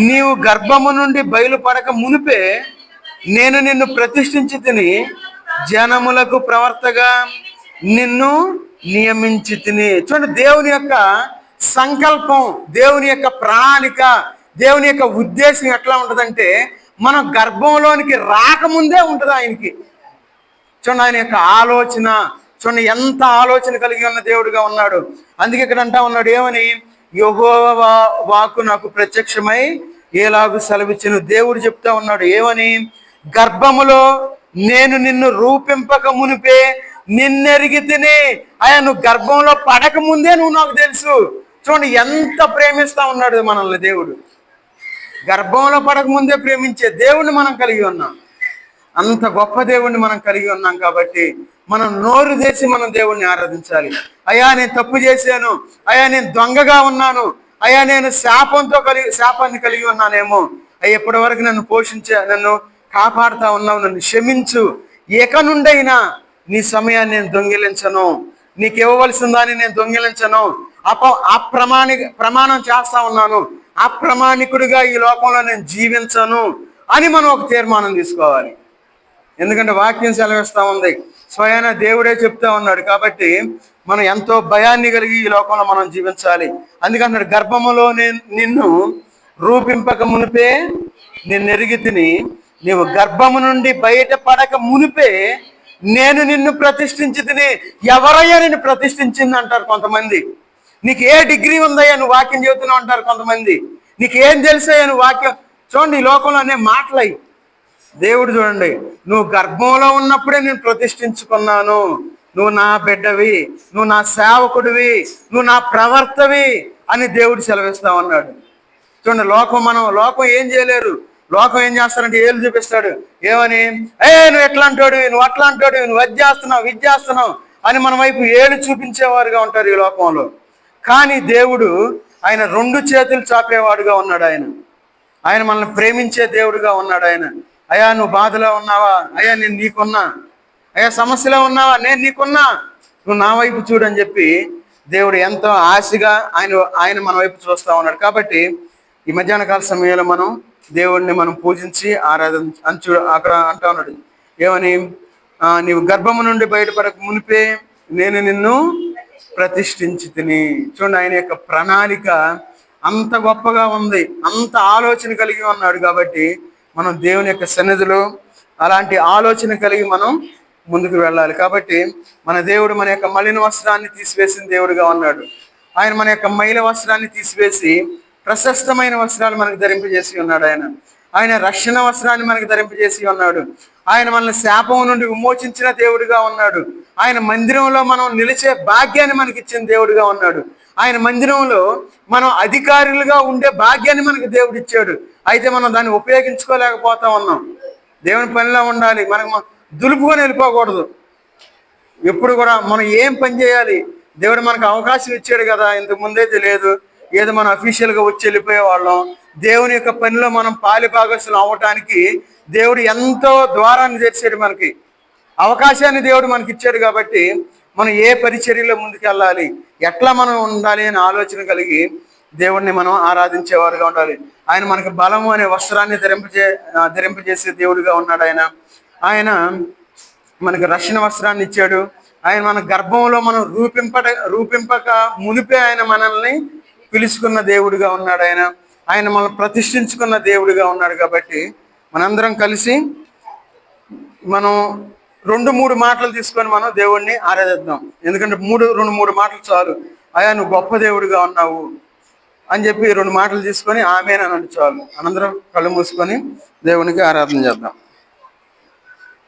[SPEAKER 1] నీవు గర్భము నుండి బయలుపడక మునిపే నేను నిన్ను ప్రతిష్ఠించి తిని, జనములకు ప్రవర్తగా నిన్ను నియమించి తిని. చూడండి, దేవుని యొక్క సంకల్పం, దేవుని యొక్క ప్రణాళిక, దేవుని యొక్క ఉద్దేశం ఎట్లా ఉంటుందంటే, మనం గర్భంలోనికి రాకముందే ఉంటుంది ఆయనకి. చూడండి, ఆయన యొక్క ఆలోచన చూడండి, ఎంత ఆలోచన కలిగి ఉన్న దేవుడుగా ఉన్నాడు. అందుకే ఇక్కడ అంటా ఉన్నాడు, ఏమని? యెహోవా వాక్కు నాకు ప్రత్యక్షమై ఏలాగు సెలవిచ్చెను. దేవుడు చెప్తా ఉన్నాడు, ఏమని? గర్భములో నేను నిన్ను రూపింపక మునిపే నిన్నెరిగి తిని. అయ్యా, నువ్వు గర్భంలో పడక ముందే నువ్వు నాకు తెలుసు. చూడండి, ఎంత ప్రేమిస్తా ఉన్నాడు మనల్ని దేవుడు. గర్భంలో పడక ముందే ప్రేమించే దేవుణ్ణి మనం కలిగి ఉన్నాం. అంత గొప్ప దేవుణ్ణి మనం కలిగి ఉన్నాం. కాబట్టి మనం నోరు తెరిచి మనం దేవుణ్ణి ఆరాధించాలి. అయ్యా, నేను తప్పు చేశాను, అయ్యా నేను దొంగగా ఉన్నాను, అయ్యా నేను శాపాన్ని కలిగి ఉన్నానేమో, అయ్యా ఇప్పటి వరకు నన్ను కాపాడుతా ఉన్నావు, నన్ను క్షమించు, ఇక నుండైనా నీ సమయాన్ని నేను దొంగిలించను నీకు ఇవ్వవలసిన దాన్ని నేను దొంగిలించను, ప్రమాణం చేస్తా ఉన్నాను, అప్రమాణికుడిగా ఈ లోకంలో నేను జీవించను అని మనం ఒక తీర్మానం తీసుకోవాలి. ఎందుకంటే వాక్యం సెలవిస్తూ ఉంది, స్వయాన దేవుడే చెప్తా ఉన్నాడు. కాబట్టి మనం ఎంతో భయాన్ని కలిగి ఈ లోకంలో మనం జీవించాలి. అందుకంటున్నాడు, గర్భములో నిన్ను రూపింపక మునిపే నిన్ను ఎరిగి తిని, నీవు గర్భము నుండి బయటపడక మునిపే నేను నిన్ను ప్రతిష్ఠించి తిని. ఎవరయ్యా నిన్ను ప్రతిష్ఠించింది అంటారు కొంతమంది. నీకు ఏ డిగ్రీ ఉందయ్యా నువ్వు వాక్యం చెబుతున్నావు అంటారు కొంతమంది. నీకు ఏం తెలుసయ్యా నువ్వు వాక్యం. చూడండి, ఈ లోకంలో అనే మాటలై దేవుడు చూడండి, నువ్వు గర్భంలో ఉన్నప్పుడే నేను ప్రతిష్ఠించుకున్నాను, నువ్వు నా బిడ్డవి, నువ్వు నా సేవకుడివి, నువ్వు నా ప్రవర్తవి అని దేవుడు సెలవిస్తా ఉన్నాడు. చూడండి, లోకం ఏం చేయలేరు. లోకం ఏం చేస్తారంటే ఏళ్ళు చూపిస్తాడు. ఏమని? నువ్వు ఎట్లా అంటాడు, నువ్వు అట్లా అంటాడు, నువ్వు అది చేస్తున్నావు, ఇది చేస్తున్నావు అని మన వైపు ఏళ్ళు చూపించేవారుగా ఉంటారు ఈ లోకంలో. కానీ దేవుడు ఆయన 2 చేతులు చాపేవాడుగా ఉన్నాడు. ఆయన మనల్ని ప్రేమించే దేవుడుగా ఉన్నాడు. అయ్యా నువ్వు బాధలో ఉన్నావా? అయ్యా నేను నీకున్నా. అయ్యా సమస్యలో ఉన్నావా? నేను నీకున్నా, నువ్వు నా వైపు చూడని చెప్పి దేవుడు ఎంతో ఆశగా ఆయన మన వైపు చూస్తూ ఉన్నాడు. కాబట్టి ఈ మధ్యాహ్న కాల సమయంలో మనం దేవుడిని మనం పూజించి అక్కడ అంటా ఉన్నాడు. ఏమని? నీవు గర్భము నుండి బయటపడక మునిపే నేను నిన్ను ప్రతిష్ఠించి తిని. చూడండి, ఆయన యొక్క ప్రణాళిక అంత గొప్పగా ఉంది, అంత ఆలోచన కలిగి ఉన్నాడు. కాబట్టి మనం దేవుని యొక్క సన్నిధిలో అలాంటి ఆలోచన కలిగి మనం ముందుకు వెళ్ళాలి. కాబట్టి మన దేవుడు మన యొక్క మలిన వస్త్రాన్ని తీసివేసిన దేవుడుగా ఉన్నాడు. ఆయన మన యొక్క మైల వస్త్రాన్ని తీసివేసి ప్రశస్తమైన వస్త్రాలు మనకు ధరింపజేసి ఉన్నాడు. ఆయన రక్షణ వస్త్రాన్ని మనకు ధరింపజేసి ఉన్నాడు. ఆయన మనల్ని శాపం నుండి విమోచించిన దేవుడిగా ఉన్నాడు. ఆయన మందిరంలో మనం నిలిచే భాగ్యాన్ని మనకి ఇచ్చిన దేవుడిగా ఉన్నాడు. ఆయన మందిరంలో మనం అధికారులుగా ఉండే భాగ్యాన్ని మనకు దేవుడు ఇచ్చాడు. అయితే మనం దాన్ని ఉపయోగించుకోలేకపోతా ఉన్నాం. దేవుని పనిలో ఉండాలి, మనకు దులుపుకొని వెళ్ళిపోకూడదు. ఎప్పుడు కూడా మనం ఏం పని చేయాలి, దేవుడు మనకు అవకాశం ఇచ్చాడు కదా. ఇంతకు ముందే తెలియదు, ఏదో మనం అఫీషియల్గా వచ్చి వెళ్ళిపోయే వాళ్ళం. దేవుని యొక్క పనిలో మనం పాలిభాగస్సులు అవ్వటానికి దేవుడు ఎంతో ద్వారాన్ని తెరిచాడు. మనకి అవకాశాన్ని దేవుడు మనకి ఇచ్చాడు. కాబట్టి మనం ఏ పరిచర్యలో ముందుకెళ్ళాలి, ఎట్లా మనం ఉండాలి అనే ఆలోచన కలిగి దేవుడిని మనం ఆరాధించేవారుగా ఉండాలి. ఆయన మనకి బలము అనే వస్త్రాన్ని ధరింపజేసే దేవుడిగా ఉన్నాడు. ఆయన మనకు రక్షణ వస్త్రాన్ని ఇచ్చాడు. ఆయన మన గర్భంలో మనం రూపింపక మునిపే ఆయన మనల్ని పిలుచుకున్న దేవుడిగా ఉన్నాడు. ఆయన మనల్ని ప్రతిష్ఠించుకున్న దేవుడిగా ఉన్నాడు. కాబట్టి మనందరం కలిసి మనం 2-3 మాటలు తీసుకొని మనం దేవుడిని ఆరాధిద్దాం. ఎందుకంటే 2-3 మాటలు చాలు. అయ్యా నువ్వు గొప్ప దేవుడిగా ఉన్నావు అని చెప్పి 2 మాటలు తీసుకొని ఆమేన్ అని చాలు. అనంతరం కళ్ళు మూసుకొని దేవునికి ఆరాధన చేద్దాం.